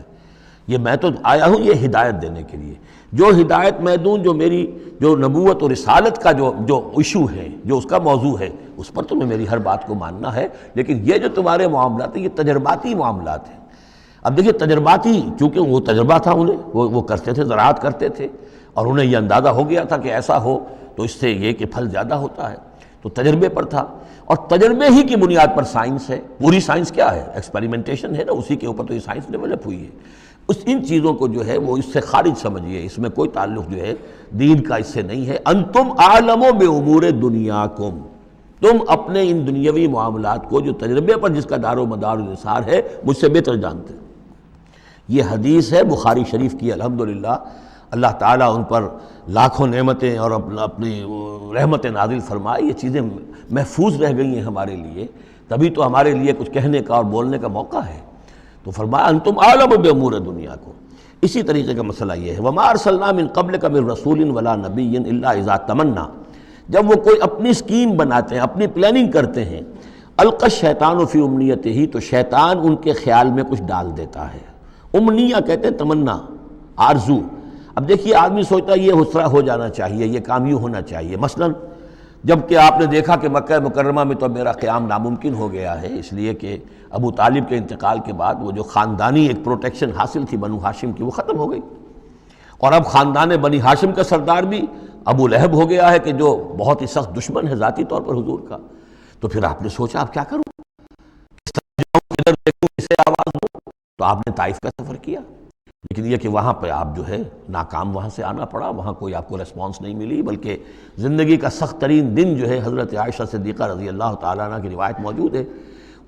میں تو آیا ہوں یہ ہدایت دینے کے لیے۔ جو ہدایت میں دوں، جو میری جو نبوت اور رسالت کا جو ایشو ہے، جو اس کا موضوع ہے، اس پر تمہیں میری ہر بات کو ماننا ہے، لیکن یہ جو تمہارے معاملات ہیں یہ تجرباتی معاملات ہیں۔ اب دیکھیے تجرباتی، چونکہ وہ تجربہ تھا انہیں، وہ کرتے تھے، زراعت کرتے تھے، اور انہیں یہ اندازہ ہو گیا تھا کہ ایسا ہو تو اس سے یہ کہ پھل زیادہ ہوتا ہے، تو تجربے پر تھا، اور تجربے ہی کی بنیاد پر سائنس ہے۔ پوری سائنس کیا ہے؟ ایکسپیریمنٹیشن ہے نا، اسی کے اوپر تو یہ سائنس ڈیولپ ہوئی ہے۔ ان چیزوں کو جو ہے وہ اس سے خارج سمجھیے، اس میں کوئی تعلق جو ہے دین کا اس سے نہیں ہے۔ انتم اعلم بامور دنیاکم، تم اپنے ان دنیاوی معاملات کو جو تجربے پر جس کا دار و مدار و نثار ہے، مجھ سے بہتر جانتے ہو۔ یہ حدیث ہے بخاری شریف کی الحمدللہ، اللہ تعالیٰ ان پر لاکھوں نعمتیں اور اپنی رحمتیں نازل فرمائے، یہ چیزیں محفوظ رہ گئی ہیں ہمارے لیے، تبھی تو ہمارے لیے کچھ کہنے کا اور بولنے کا موقع ہے۔ تو فرمایا انتم اعلم بامور دنیا کو۔ اسی طریقے کا مسئلہ یہ ہے وما ارسلنا من قبلک من رسول ولا نبی الا اذا تمنا، جب وہ کوئی اپنی اسکیم بناتے ہیں، اپنی پلاننگ کرتے ہیں، القى الشیطان فی امنیتہ، تو شیطان ان کے خیال میں کچھ ڈال دیتا ہے۔ امنیہ کہتے ہیں تمنا، آرزو۔ اب دیکھیے آدمی سوچتا ہے یہ حسرہ ہو جانا چاہیے، یہ کام یوں ہونا چاہیے، مثلا جب کہ آپ نے دیکھا کہ مکہ مکرمہ میں تو میرا قیام ناممکن ہو گیا ہے، اس لیے کہ ابو طالب کے انتقال کے بعد وہ جو خاندانی ایک پروٹیکشن حاصل تھی بنو ہاشم کی، وہ ختم ہو گئی، اور اب خاندان بنی ہاشم کا سردار بھی ابو لہب ہو گیا ہے، کہ جو بہت ہی سخت دشمن ہے ذاتی طور پر حضور کا۔ تو پھر آپ نے سوچا اب کیا کروں، کس طرح جاؤں، کدھر دیکھوں، کسے آواز دوں؟ تو آپ نے طائف کا سفر کیا، لیکن یہ کہ وہاں پہ آپ جو ہے ناکام وہاں سے آنا پڑا، وہاں کوئی آپ کو ریسپانس نہیں ملی، بلکہ زندگی کا سخت ترین دن جو ہے حضرت عائشہ صدیقہ رضی اللہ تعالیٰ عنہ کی روایت موجود ہے،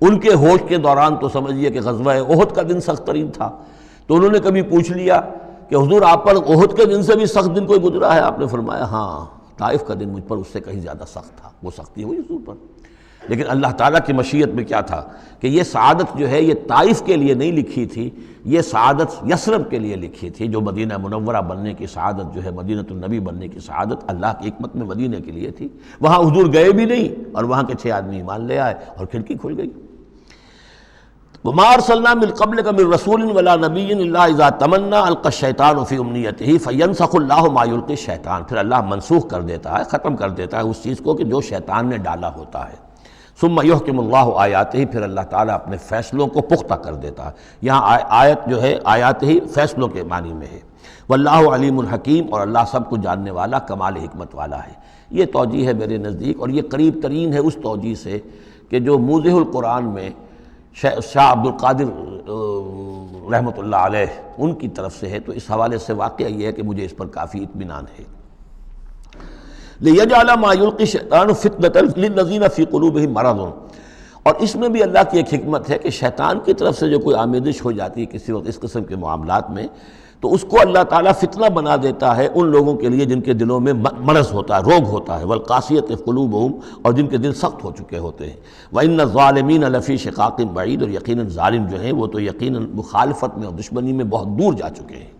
ان کے ہوش کے دوران تو سمجھیے کہ غزوہ احد کا دن سخت ترین تھا، تو انہوں نے کبھی پوچھ لیا کہ حضور آپ پر احد کے دن سے بھی سخت دن کوئی گزرا ہے؟ آپ نے فرمایا ہاں، طائف کا دن مجھ پر اس سے کہیں زیادہ سخت تھا، وہ سختی ہوئی حضور پر۔ لیکن اللہ تعالیٰ کی مشیت میں کیا تھا کہ یہ سعادت جو ہے یہ طائف کے لیے نہیں لکھی تھی، یہ سعادت یثرب کے لیے لکھی تھی، جو مدینہ منورہ بننے کی سعادت جو ہے، مدینہ النبی بننے کی سعادت اللہ کی حکمت میں مدینہ کے لیے تھی۔ وہاں حضور گئے بھی نہیں اور وہاں کے 6 آدمی ایمان لے آئے اور کھڑکی کھل گئی۔ وما ارسلنا من قبلک من رسول ولا نبی الا اذا تمنا القى الشیطان فی امنیتہ فینسخ اللہ ما یلقی الشیطان، پھر اللہ منسوخ کر دیتا ہے، ختم کر دیتا ہے اس چیز کو کہ جو شیطان نے ڈالا ہوتا ہے۔ ثم یحکم اللہ آیاتہ، پھر اللہ تعالیٰ اپنے فیصلوں کو پختہ کر دیتا ہے۔ یہاں آیت جو ہے آیات ہی فیصلوں کے معنی میں ہے۔ واللہ علیم الحکیم، اور اللہ سب کو جاننے والا، کمال حکمت والا ہے۔ یہ توجیہ ہے میرے نزدیک، اور یہ قریب ترین ہے اس توجیہ سے کہ جو موضح القرآن میں شاہ عبد القادر رحمۃ اللہ علیہ ان کی طرف سے ہے، تو اس حوالے سے واقعہ یہ ہے کہ مجھے اس پر کافی اطمینان ہے۔ لِيَجْعَلَ مَا يُلْقِي الشَّيْطَانُ فِتْنَةً لِلَّذِينَ فِي قُلُوبِهِم مَرَضٌ، اور اس میں بھی اللہ کی ایک حکمت ہے کہ شیطان کی طرف سے جو کوئی آمیزش ہو جاتی ہے کسی وقت اس قسم کے معاملات میں، تو اس کو اللہ تعالیٰ فتنہ بنا دیتا ہے ان لوگوں کے لیے جن کے دلوں میں مرض ہوتا ہے، روگ ہوتا ہے، وَالْقَاسِيَةِ قُلُوبُهُمْ، اور جن کے دل سخت ہو چکے ہوتے ہیں۔ وَإِنَّ الظَّالِمِينَ لَفِي شِقَاقٍ بَعِيدٍ، اور یقیناً ظالم جو ہیں وہ تو یقیناً مخالفت میں اور دشمنی میں بہت دور جا چکے ہیں۔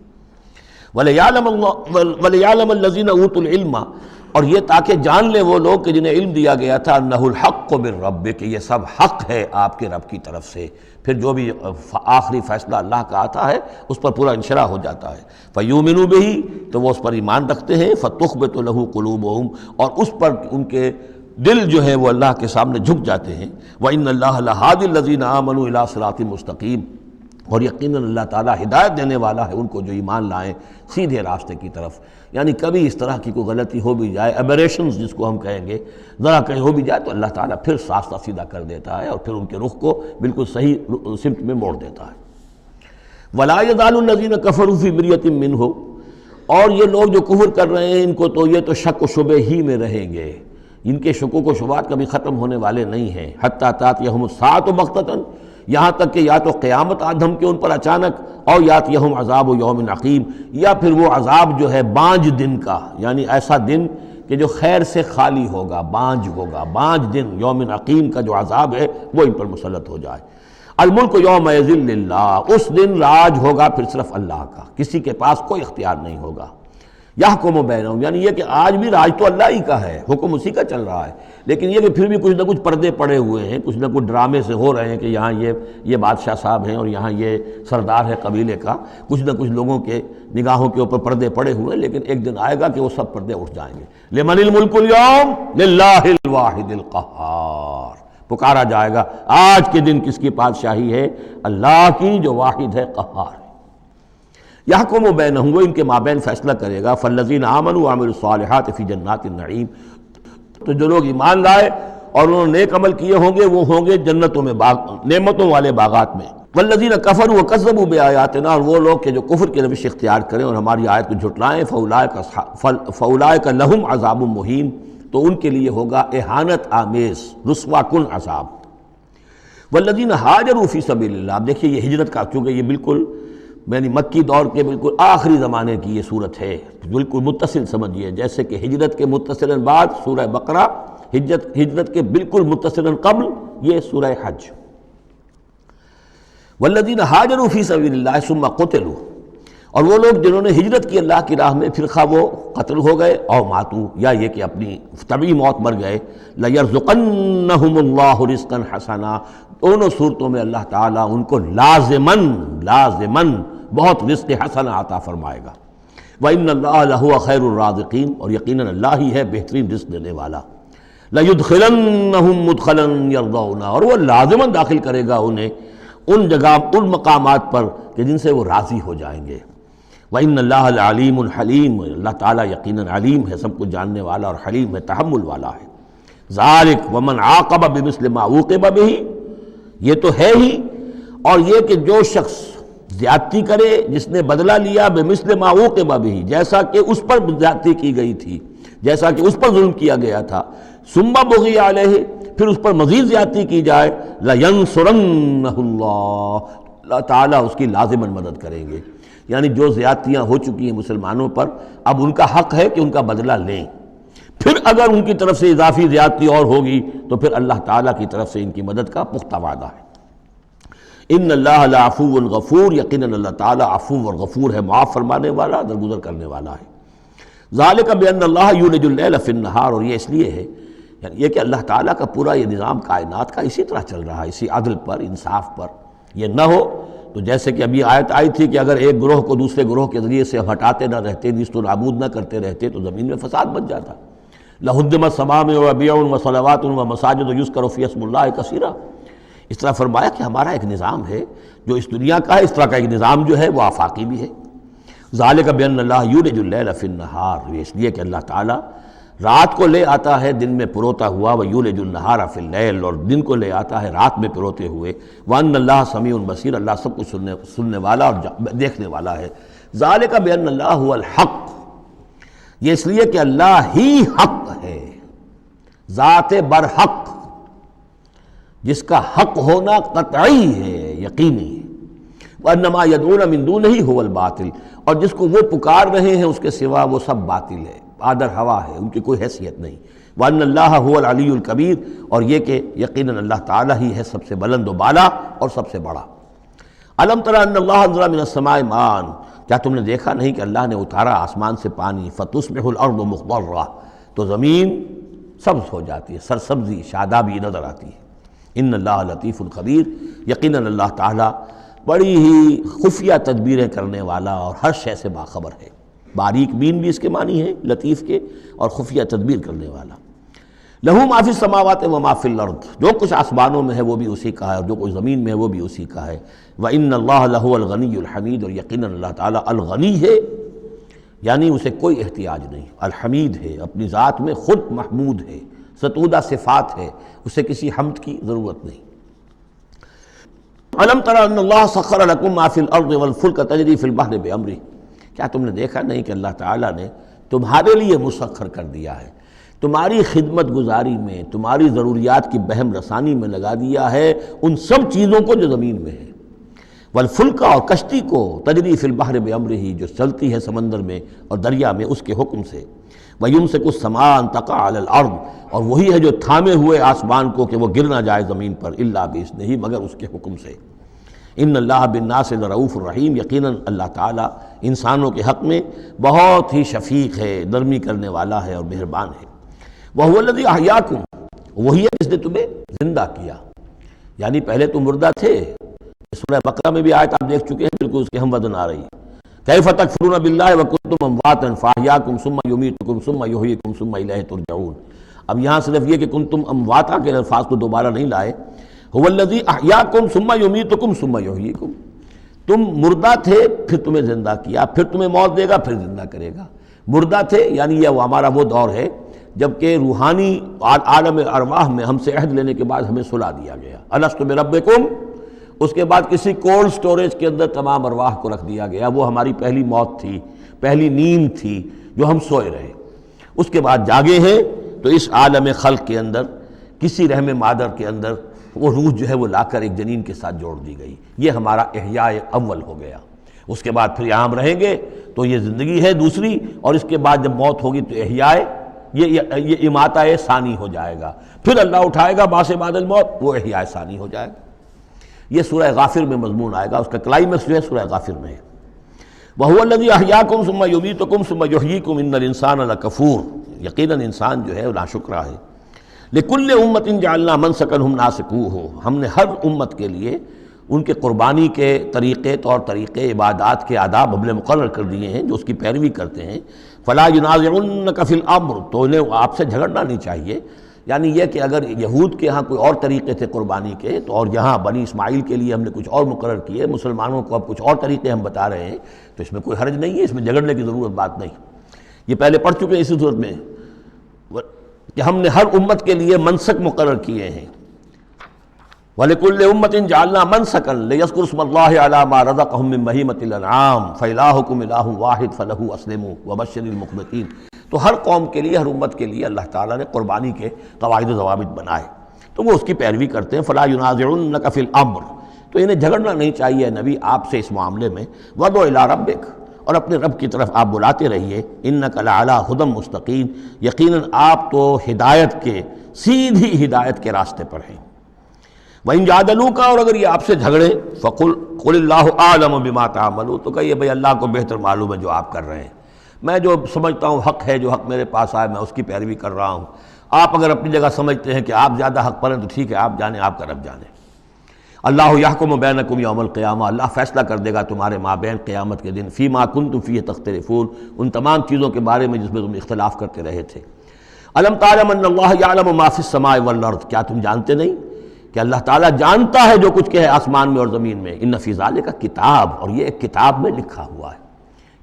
وَلِيَعْلَمَ الَّذِينَ أُوتُوا الْعِلْمَ، اور یہ تاکہ جان لیں وہ لوگ کہ جنہیں علم دیا گیا تھا، انہ الحق من ربک، کہ یہ سب حق ہے آپ کے رب کی طرف سے، پھر جو بھی آخری فیصلہ اللہ کا آتا ہے اس پر پورا انشراح ہو جاتا ہے۔ فیؤمنوا بہ، تو وہ اس پر ایمان رکھتے ہیں، فتخبت لہ قلوبہم، اور اس پر ان کے دل جو ہے وہ اللہ کے سامنے جھک جاتے ہیں۔ وان اللہ لہادی الذین آمنوا الی صراط مستقیم، اور یقیناً اللہ تعالیٰ ہدایت دینے والا ہے ان کو جو ایمان لائیں سیدھے راستے کی طرف۔ یعنی کبھی اس طرح کی کوئی غلطی ہو بھی جائے، ایبریشنز جس کو ہم کہیں گے، ذرا کہیں ہو بھی جائے تو اللہ تعالیٰ پھر راستہ سیدھا کر دیتا ہے اور پھر ان کے رخ کو بالکل صحیح سمت میں موڑ دیتا ہے۔ وَلَا يَزَالُ الَّذِينَ كَفَرُوا فِي مِرْيَةٍ مِّنْهُ، اور یہ لوگ جو کفر کر رہے ہیں ان کو تو یہ تو شک و شبہ ہی میں رہیں گے، ان کے شکوک و شبہات کبھی ختم ہونے والے نہیں ہیں۔ حتیٰ تأتیہم الساعۃ بغتۃ، یہاں تک کہ یا تو قیامت آ دھمکے ان پر اچانک، اور یاتیہم عذاب یوم عقیم، یا پھر وہ عذاب جو ہے بانج دن کا، یعنی ایسا دن کہ جو خیر سے خالی ہوگا، بانج ہوگا، بانج دن، یوم عقیم کا جو عذاب ہے وہ ان پر مسلط ہو جائے۔ الملک یومئذ للہ، اس دن راج ہوگا پھر صرف اللہ کا، کسی کے پاس کوئی اختیار نہیں ہوگا۔ یحکم بینہم، یعنی یہ کہ آج بھی راج تو اللہ ہی کا ہے، حکم اسی کا چل رہا ہے، لیکن یہ کہ پھر بھی کچھ نہ کچھ پردے پڑے ہوئے ہیں، کچھ نہ کچھ ڈرامے سے ہو رہے ہیں کہ یہاں یہ بادشاہ صاحب ہیں اور یہاں یہ سردار ہے قبیلے کا، کچھ نہ کچھ لوگوں کے نگاہوں کے اوپر پردے پڑے ہوئے ہیں، لیکن ایک دن آئے گا کہ وہ سب پردے اٹھ جائیں گے۔ لمن الملک اليوم للہ الواحد القہار، پکارا جائے گا آج کے دن کس کی بادشاہی ہے؟ اللہ کی جو واحد ہے، قہار۔ یحکم بینہم، وہ ان کے مابین فیصلہ کرے گا۔ فالذین آمنوا وعملوا الصالحات فی جنات النعیم، تو جو لوگ ایمان لائے اور انہوں نے نیک عمل کیے ہوں گے وہ ہوں گے جنتوں میں، نعمتوں والے باغات میں۔ والذین کفروا وکذبوا بآیاتنا، اور وہ لوگ کہ جو کفر کی روش اختیار کریں اور ہماری آیت کو جھٹلائیں، فاولئک لہم عذاب مہین، تو ان کے لیے ہوگا اہانت آمیز، رسوا کن عذاب۔ والذین ہاجروا فی سبیل اللہ، اب دیکھیے یہ ہجرت کا، کیونکہ یہ بالکل یعنی مکی دور کے بالکل آخری زمانے کی یہ صورت ہے، بالکل متصل سمجھیے، جیسے کہ ہجرت کے متصلاً بعد سورہ بقرہ، ہجرت کے بالکل متصلاً قبل یہ سورہ حج۔ والذین ہاجروا فی سبیل اللہ ثم قتلوا، اور وہ لوگ جنہوں نے ہجرت کی اللہ کی راہ میں، پھر خواہ وہ قتل ہو گئے او ماتوا، یا یہ کہ اپنی طبعی موت مر گئے، لَيَرْزُقَنَّهُمُ اللَّهُ رِزْقًا حَسَنًا، دونوں صورتوں میں اللہ تعالیٰ ان کو لازماً بہت رزق حسن عطا فرمائے گا۔ وَإِنَّ اللَّهَ لَهُوَ خَيْرُ الرَّازِقِينَ، اور یقیناً اللہ ہی ہے بہترین رزق دینے والا۔ لَيُدْخِلَنَّهُمْ مُدْخَلًا يَرْضَوْنَ، اور وہ لازماً داخل کرے گا انہیں ان جگہ، ان مقامات پر کہ جن سے وہ راضی ہو جائیں گے۔ وَإِنَّ اللَّهَ لَعَلِيمٌ حَلِيمٌ، اللہ تعالیٰ یقیناً علیم ہے، سب کچھ جاننے والا، اور حلیم ہے، تحمل والا ہے۔ ذَلِكَ وَمَنْ عَاقَبَ بِمِثْلِ مَا عُوقِبَ بِهِ، یہ تو ہے ہی، اور یہ کہ جو شخص زیادتی کرے، جس نے بدلہ لیا بِمِثْلِ مَا عُوقِبَ بِهِ، جیسا کہ اس پر زیادتی کی گئی تھی، جیسا کہ اس پر ظلم کیا گیا تھا، ثُمَّ بُغِيَ عَلَيْهِ، پھر اس پر مزید زیادتی کی جائے، لَيَنْصُرَنَّهُ اللَّهُ، اللہ تعالیٰ اس کی لازماً مدد کریں گے۔ یعنی جو زیادتیاں ہو چکی ہیں مسلمانوں پر، اب ان کا حق ہے کہ ان کا بدلہ لیں، پھر اگر ان کی طرف سے اضافی زیادتی اور ہوگی تو پھر اللہ تعالیٰ کی طرف سے ان کی مدد کا پختہ وعدہ ہے۔ ان اللہ لعفو غفور، یقیناً اللہ تعالیٰ عفو اور غفور ہے، معاف فرمانے والا، درگزر کرنے والا ہے۔ ذالک بان اللہ یولج اللیل فی النہار، اور یہ اس لیے ہے، یعنی یہ کہ اللہ تعالیٰ کا پورا یہ نظام کائنات کا اسی طرح چل رہا ہے، اسی عدل پر، انصاف پر۔ یہ نہ ہو تو جیسے کہ ابھی آیت آئی تھی کہ اگر ایک گروہ کو دوسرے گروہ کے ذریعے سے ہٹاتے نہ رہتے، نیست و نابود نہ کرتے رہتے، تو زمین میں فساد بچ جاتا۔ لَهُدِّمَتْ صَوَامِعُ وَبِيَعٌ وَصَلَوَاتٌ وَمَسَاجِدُ يُذْكَرُ فِيهَا اسْمُ اللَّهِ كَثِيرًا، اس طرح فرمایا کہ ہمارا ایک نظام ہے جو اس دنیا کا ہے، اس طرح کا ایک نظام جو ہے وہ آفاقی بھی ہے۔ ذَلِكَ بِأَنَّ اللَّهَ يُولِجُ اللَّيْلَ فِي النَّهَارِ، یہ اس لیے کہ اللہ تعالیٰ رات کو لے آتا ہے دن میں پروتا ہوا، وَيُولِجُ النَّهَارَ فِي اللَّيْلِ، اور دن کو لے آتا ہے رات میں پروتے ہوئے، وَأَنَّ اللَّهَ سَمِيعٌ بَصِيرٌ، اللہ سب کچھ سننے والا اور دیکھنے والا ہے۔ ذَلِكَ بِأَنَّ اللَّهَ هُوَ الْحَقُّ، یہ اس لیے کہ اللہ ہی حق ہے، ذات برحق، جس کا حق ہونا قطعی ہے، یقینی ہے۔ وَأَنَّمَا يَدْعُونَ مِن دُونِهِ هُوَ الْبَاطِلُ، اور جس کو وہ پکار رہے ہیں اس کے سوا وہ سب باطل ہے، آدر ہوا ہے، ان کی کوئی حیثیت نہیں۔ وَأَنَّ اللَّهَ هُوَ الْعَلِيُّ الْكَبِيرُ، اور یہ کہ یقیناً اللہ تعالیٰ ہی ہے سب سے بلند و بالا اور سب سے بڑا۔ أَلَمْ تَرَ أَنَّ اللَّهَ أَنزَلَ مِنَ السَّمَاءِ مَاءً، کیا تم نے دیکھا نہیں کہ اللہ نے اتارا آسمان سے پانی، فَتُصْبِحُ الْأَرْضُ مُخْضَرَّةً، تو زمین سبز ہو جاتی ہے، سرسبزی، شادابی نظر آتی ہے۔ ان اللہ لطیف خبیر، یقیناً اللہ تعالیٰ بڑی ہی خفیہ تدبیریں کرنے والا اور ہر شے سے باخبر ہے۔ باریک بین بھی اس کے معنی ہے لطیف کے، اور خفیہ تدبیر کرنے والا۔ لہو ما فی السماوات و ما فی الارض، جو کچھ آسمانوں میں ہے وہ بھی اسی کا ہے، اور جو کچھ زمین میں ہے وہ بھی اسی کا ہے۔ وَإِنَّ اللَّهَ لَهُوَ الْغَنِيُّ الْحَمِيدُ، اور یقیناً اللہ تعالیٰ الغنی ہے، یعنی اسے کوئی احتیاج نہیں، الحمید ہے، اپنی ذات میں خود محمود ہے، ستودہ صفات ہے، اسے کسی حمد کی ضرورت نہیں۔ أَلَمْ تَرَ أَنَّ اللَّهَ سَخَّرَ لَكُم مَّا فِي الْأَرْضِ وَالْفُلْكَ تَجْرِي فِي الْبَحْرِ بِأَمْرِهِ، کیا تم نے دیکھا نہیں کہ اللہ تعالیٰ نے تمہارے لیے مسخر کر دیا ہے، تمہاری خدمت گزاری میں، تمہاری ضروریات کی بہم رسانی میں لگا دیا ہے ان سب چیزوں کو جو زمین میں ہے، والفلک، اور کشتی کو، تجری فی البحر بامرہ، جو چلتی ہے سمندر میں اور دریا میں اس کے حکم سے، ویمسک السماء ان تقع علی الارض، اور وہی ہے جو تھامے ہوئے آسمان کو کہ وہ گر نہ جائے زمین پر، الا باذنہ، مگر اس کے حکم سے۔ ان اللہ بالناس لرؤوف الرحیم، یقیناً اللہ تعالیٰ انسانوں کے حق میں بہت ہی شفیق ہے، نرمی کرنے والا ہے اور مہربان ہے۔ وَهُوَ الَّذِي أَحْيَاكُمْ، وہی ہے جس نے تمہیں زندہ کیا، یعنی پہلے تم مردہ تھے، سورہ بقرہ میں بھی آیت آپ دیکھ چکے ہیں، بالکل اس کے ہم وزن آ رہی ہے۔ کیف تکفرون باللہ وکنتم امواتا فاحیاکم ثم یمیتکم ثم یحییکم ثم الیہ ترجعون۔ اب یہاں صرف یہ کہ کنتم امواتا کے الفاظ کو دوبارہ نہیں لائے، هو الذی احیاکم ثم یمیتکم ثم یحییکم، تم مردہ تھے پھر تمہیں زندہ کیا، پھر تمہیں موت دے گا، پھر زندہ کرے گا۔ مردہ تھے یعنی یہ ہمارا وہ دور ہے جبکہ روحانی عالم ارواح میں ہم سے عہد لینے کے بعد ہمیں سلا دیا گیا، الست بربکم، اس کے بعد کسی کولڈ سٹوریج کے اندر تمام ارواح کو رکھ دیا گیا، وہ ہماری پہلی موت تھی، پہلی نیند تھی جو ہم سوئے رہے۔ اس کے بعد جاگے ہیں تو اس عالم خلق کے اندر کسی رحم مادر کے اندر وہ روح جو ہے وہ لا کر ایک جنین کے ساتھ جوڑ دی گئی، یہ ہمارا احیاء اول ہو گیا۔ اس کے بعد پھر یہاں ہم رہیں گے تو یہ زندگی ہے دوسری، اور اس کے بعد جب موت ہوگی تو احیاء، یہ اماتہ ثانی ہو جائے گا، پھر اللہ اٹھائے گا بعد بعد الموت، وہ احیاء ثانی ہو جائے گا۔ یہ سورہ غافر میں مضمون آئے گا، اس کا کلائمیکس جو ہے سورہ غافر میں ہے۔ وَهُوَ الَّذِي أَحْيَاكُمْ ثُمَّ يُمِيتُكُمْ ثُمَّ يُحْيِيكُمْ إِنَّ الْإِنسَانَ لَكَفُورٌ، یقیناً انسان جو ہے وہ ناشکرا ہے۔ لِكُلِّ أُمَّةٍ جَعَلْنَا مَنْسَكًا هُمْ نَاسِكُوهُ، ہم نے ہر امت کے لیے ان کے قربانی کے طریقے، طور طریقے، عبادات کے آداب ہم نے مقرر کر دیے ہیں جو اس کی پیروی کرتے ہیں۔ فَلَا يُنَازِعُنَّكَ فِي الْأَمْرِ، تو انہیں آپ سے جھگڑنا نہیں چاہیے، یعنی یہ کہ اگر یہود کے ہاں کوئی اور طریقے تھے قربانی کے، تو اور یہاں بنی اسماعیل کے لیے ہم نے کچھ اور مقرر کیے، مسلمانوں کو اب کچھ اور طریقے ہم بتا رہے ہیں، تو اس میں کوئی حرج نہیں ہے، اس میں جھگڑنے کی ضرورت بات نہیں۔ یہ پہلے پڑھ چکے ہیں اسی صورت میں کہ ہم نے ہر امت کے لیے منسک مقرر کیے ہیں۔ وَلِكُلِّ أُمَّةٍ جَعَلْنَا مَنْسَكًا لِيَذْكُرُوا اسْمَ اللَّهِ عَلَىٰ مَا رَزَقَهُم مِّن بَهِيمَةِ الْأَنْعَامِ فَإِلَٰهُكُمْ إِلَٰهٌ وَاحِدٌ فَلَهُ أَسْلِمُوا وَبَشِّرِ الْمُخْبِتِينَ۔ تو ہر قوم کے لیے، ہر امت کے لیے اللہ تعالیٰ نے قربانی کے قواعد و ضوابط بنائے، تو وہ اس کی پیروی کرتے ہیں۔ فَلَا يُنَازِعُنَّكَ فِي الْأَمْرِ، تو انہیں جھگڑنا نہیں چاہیے نبی آپ سے اس معاملے میں۔ وَادْعُ إِلَىٰ رَبِّكَ، اور اپنے رب کی طرف آپ بلاتے رہیے۔ إِنَّكَ لَعَلَىٰ هُدًى مُسْتَقِيمٍ، یقیناً آپ تو ہدایت کے، سیدھی ہدایت کے راستے پر ہیں۔ وَإِن جَادَلُوكَ، اور اگر یہ آپ سے جھگڑے، قُلِ اللَّهُ أَعْلَمُ بِمَا تَعْمَلُونَ، تو کہیے بھئی اللہ کو بہتر معلوم ہے جو آپ کر رہے ہیں، میں جو سمجھتا ہوں حق ہے، جو حق میرے پاس آئے میں اس کی پیروی کر رہا ہوں۔ آپ اگر اپنی جگہ سمجھتے ہیں کہ آپ زیادہ حق پر ہیں تو ٹھیک ہے، آپ جانیں، آپ کا رب جانے۔ اللہ یحکم بینکم یوم القیامہ، اللہ فیصلہ کر دے گا تمہارے مابین قیامت کے دن، فیما کنتم فیہ تختلفون، ان تمام چیزوں کے بارے میں جس میں تم اختلاف کرتے رہے تھے۔ الم تعلم ان اللہ یعلم ما فی السماء والارض، کیا تم جانتے نہیں کہ اللہ تعالیٰ جانتا ہے جو کچھ کہ ہے آسمان میں اور زمین میں۔ ان فی ذالک کتاب، اور یہ ایک کتاب میں لکھا ہوا ہے،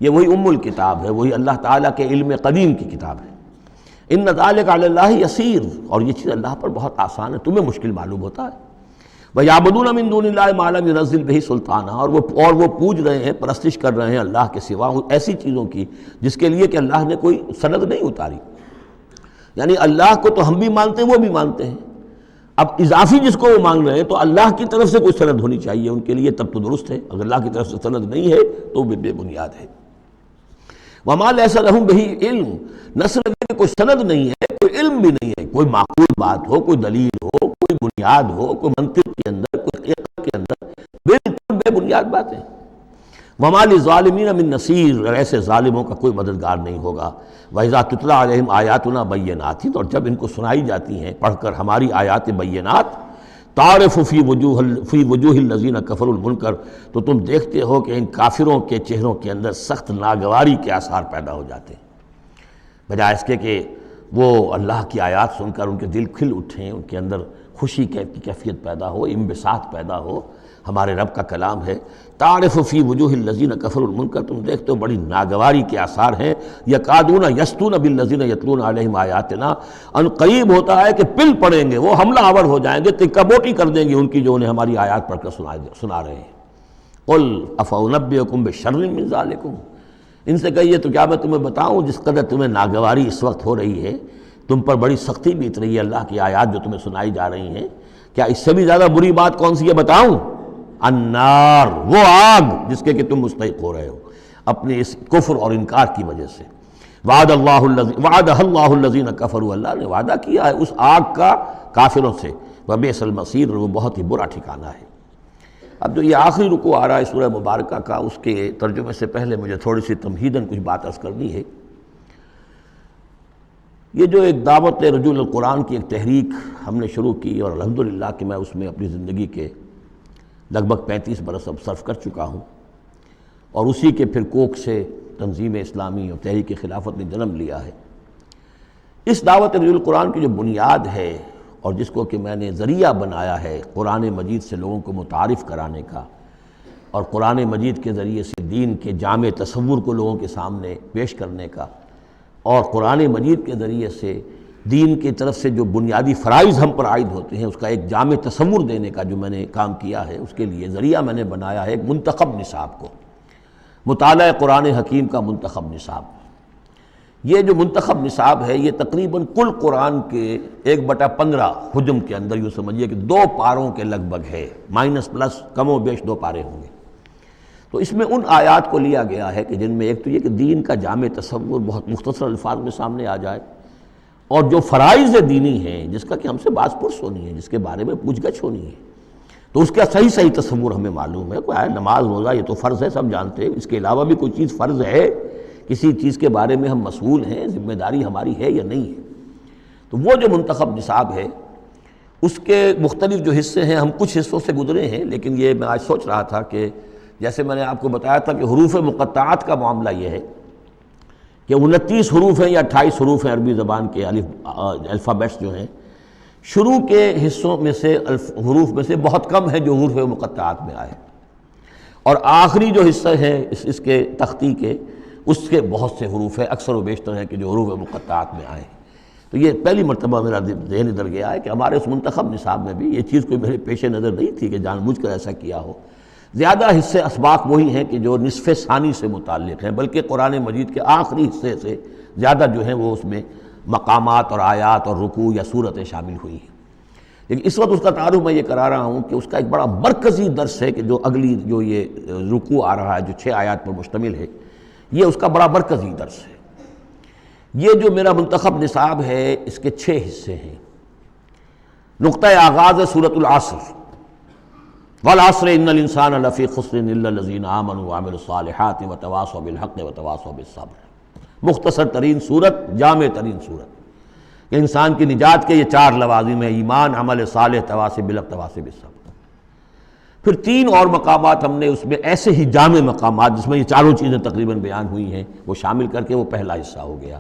یہ وہی ام الکتاب ہے، وہی اللہ تعالیٰ کے علم قدیم کی کتاب ہے۔ ان ذالک علی اللہ یسیر، اور یہ چیز اللہ پر بہت آسان ہے، تمہیں مشکل معلوم ہوتا ہے۔ وَيَعْبُدُونَ مِن دُونِ اللَّهِ مَا لَمْ يُنَزِّلْ بِهِ سُلْطَانًا، اور وہ پوج رہے ہیں، پرستش کر رہے ہیں اللہ کے سوا ایسی چیزوں کی جس کے لیے کہ اللہ نے کوئی سند نہیں اتاری۔ یعنی اللہ کو تو ہم بھی مانتے ہیں، وہ بھی مانتے ہیں، اب اضافی جس کو وہ مانگ رہے ہیں تو اللہ کی طرف سے کوئی سند ہونی چاہیے ان کے لیے، تب تو درست ہے۔ اگر اللہ کی طرف سے سند نہیں ہے تو وہ بے بنیاد ہے۔ وَمَا لَيْسَ لَهُم بِهِ عِلْمٌ، نہ صرف کہ کوئی سند نہیں ہے، کوئی علم بھی نہیں ہے، کوئی معقول بات ہو، کوئی دلیل ہو، کوئی بنیاد ہو، کوئی منطق کے اندر، کوئی حقیقت کے اندر، بالکل بے بنیاد باتیں۔ وَمَا لِلظَّالِمِينَ مِن نَصِيرٍ، اور ایسے ظالموں کا کوئی مددگار نہیں ہوگا۔ وَإِذَا تُتْلَىٰ عَلَيْهِمْ آيَاتُنَا بَيِّنَاتٍ، اور جب ان کو سنائی جاتی ہیں پڑھ کر ہماری آیات بینات، تَعْرِفُ فِي وُجُوهِ الَّذِينَ كَفَرُوا الْمُنكَرَ، تو تم دیکھتے ہو کہ ان کافروں کے چہروں کے اندر سخت ناگواری کے آثار پیدا ہو جاتے ہیں، بجائے اس کے کہ وہ اللہ کی آیات سن کر ان کے دل کھل اٹھیں، ان کے اندر خوشی کی کیفیت پیدا ہو، انبساط پیدا ہو۔ ہمارے رب کا کلام ہے، تعرف فی وجوہ الذین کفروا المنکر، تم دیکھتے ہو بڑی ناگواری کے آثار ہیں۔ یکادون یسطون بالذین یتلون علیہم آیاتنا، ان قریب ہوتا ہے کہ پل پڑیں گے، وہ حملہ آور ہو جائیں گے، تکہ بوٹی کر دیں گے ان کی جو انہیں ہماری آیات پڑھ کر سنا رہے ہیں۔ قل افانبئکم بشر من ذالکم، ان سے کہیے تو کیا میں تمہیں بتاؤں جس قدر تمہیں ناگواری اس وقت ہو رہی ہے، تم پر بڑی سختی بیت رہی ہے اللہ کی آیات جو تمہیں سنائی جا رہی ہیں، کیا اس سے بھی زیادہ بری بات کون سی ہے بتاؤں؟ النار، وہ آگ جس کے کہ تم مستحق ہو رہے ہو اپنے اس کفر اور انکار کی وجہ سے۔ وعدہ اللہ الذین کفروا، اللہ نے وعدہ کیا ہے اس آگ کا کافروں سے، وبئس المصیر، اور وہ بہت ہی برا ٹھکانہ ہے۔ اب جو یہ آخری رکوع آ رہا ہے سورہ مبارکہ کا، اس کے ترجمے سے پہلے مجھے تھوڑی سی تمہیداً کچھ بات عرض کرنی ہے۔ یہ جو ایک دعوت رجوع القرآن کی ایک تحریک ہم نے شروع کی، اور الحمدللہ کہ میں اس میں اپنی زندگی کے لگ بھگ 35 برس اب صرف کر چکا ہوں، اور اسی کے پھر کوکھ سے تنظیم اسلامی اور تحریک خلافت نے جنم لیا ہے۔ اس دعوت رجوع القرآن کی جو بنیاد ہے اور جس کو کہ میں نے ذریعہ بنایا ہے قرآن مجید سے لوگوں کو متعارف کرانے کا، اور قرآن مجید کے ذریعے سے دین کے جامع تصور کو لوگوں کے سامنے پیش کرنے کا، اور قرآن مجید کے ذریعے سے دین کی طرف سے جو بنیادی فرائض ہم پر عائد ہوتے ہیں اس کا ایک جامع تصور دینے کا جو میں نے کام کیا ہے، اس کے لیے ذریعہ میں نے بنایا ہے ایک منتخب نصاب کو، مطالعہ قرآن حکیم کا منتخب نصاب۔ یہ جو منتخب نصاب ہے یہ تقریباً کل قرآن کے 1/15 حجم کے اندر، یوں سمجھیے کہ 2 پاروں کے لگ بھگ ہے، مائنس پلس کم و بیش 2 پارے ہوں گے۔ تو اس میں ان آیات کو لیا گیا ہے کہ جن میں ایک تو یہ کہ دین کا جامع تصور بہت مختصر الفاظ میں سامنے آ جائے، اور جو فرائض دینی ہیں جس کا کہ ہم سے باز پرس ہونی ہے، جس کے بارے میں پوچھ گچھ ہونی ہے، تو اس کا صحیح تصور ہمیں معلوم ہے۔ کوئی نماز روزہ یہ تو فرض ہے، سب جانتے ہیں، اس کے علاوہ بھی کوئی چیز فرض ہے، کسی چیز کے بارے میں ہم مسئول ہیں، ذمہ داری ہماری ہے یا نہیں ہے۔ تو وہ جو منتخب نصاب ہے اس کے مختلف جو حصے ہیں، ہم کچھ حصوں سے گزرے ہیں، لیکن یہ میں آج سوچ رہا تھا کہ جیسے میں نے آپ کو بتایا تھا کہ حروف مقطعات کا معاملہ یہ ہے کہ 29 حروف ہیں یا 28 حروف ہیں عربی زبان کے الفابیٹس جو ہیں، شروع کے حصوں میں سے حروف میں سے بہت کم ہیں جو حروف مقطعات میں آئے، اور آخری جو حصہ ہے اس کے تختی کے، اس کے بہت سے حروف ہیں، اکثر و بیشتر ہیں کہ جو حروف مقطعات میں آئے۔ تو یہ پہلی مرتبہ میرا ذہن ادھر گیا ہے کہ ہمارے اس منتخب نصاب میں بھی یہ چیز کوئی میرے پیش نظر نہیں تھی کہ جان بوجھ کر ایسا کیا ہو۔ زیادہ حصے اسباق وہی ہیں کہ جو نصف ثانی سے متعلق ہیں، بلکہ قرآن مجید کے آخری حصے سے زیادہ جو ہیں وہ اس میں مقامات اور آیات اور رکوع یا صورتیں شامل ہوئی ہیں۔ لیکن اس وقت اس کا تعارف میں یہ کرا رہا ہوں کہ اس کا ایک بڑا مرکزی درس ہے کہ جو اگلی جو یہ رکوع آ رہا ہے جو 6 آیات پر مشتمل ہے، یہ اس کا بڑا مرکزی درس ہے۔ یہ جو میرا منتخب نصاب ہے اس کے 6 حصے ہیں۔ نقطہ آغاز ہے سورۃ العصر، والعصر ان الانسان لفی خسر الا الذین آمنوا وعملوا الصالحات وتواصوا بالحق وتواصوا بالصبر۔ مختصر ترین صورت، جامع ترین صورت، کہ انسان کی نجات کے یہ 4 لوازم ہیں: ایمان، عمل صالح، تواصی بالحق، تواصی بالصبر۔ پھر 3 اور مقامات ہم نے اس میں ایسے ہی جامع مقامات جس میں یہ چاروں چیزیں تقریباً بیان ہوئی ہیں وہ شامل کر کے وہ پہلا حصہ ہو گیا۔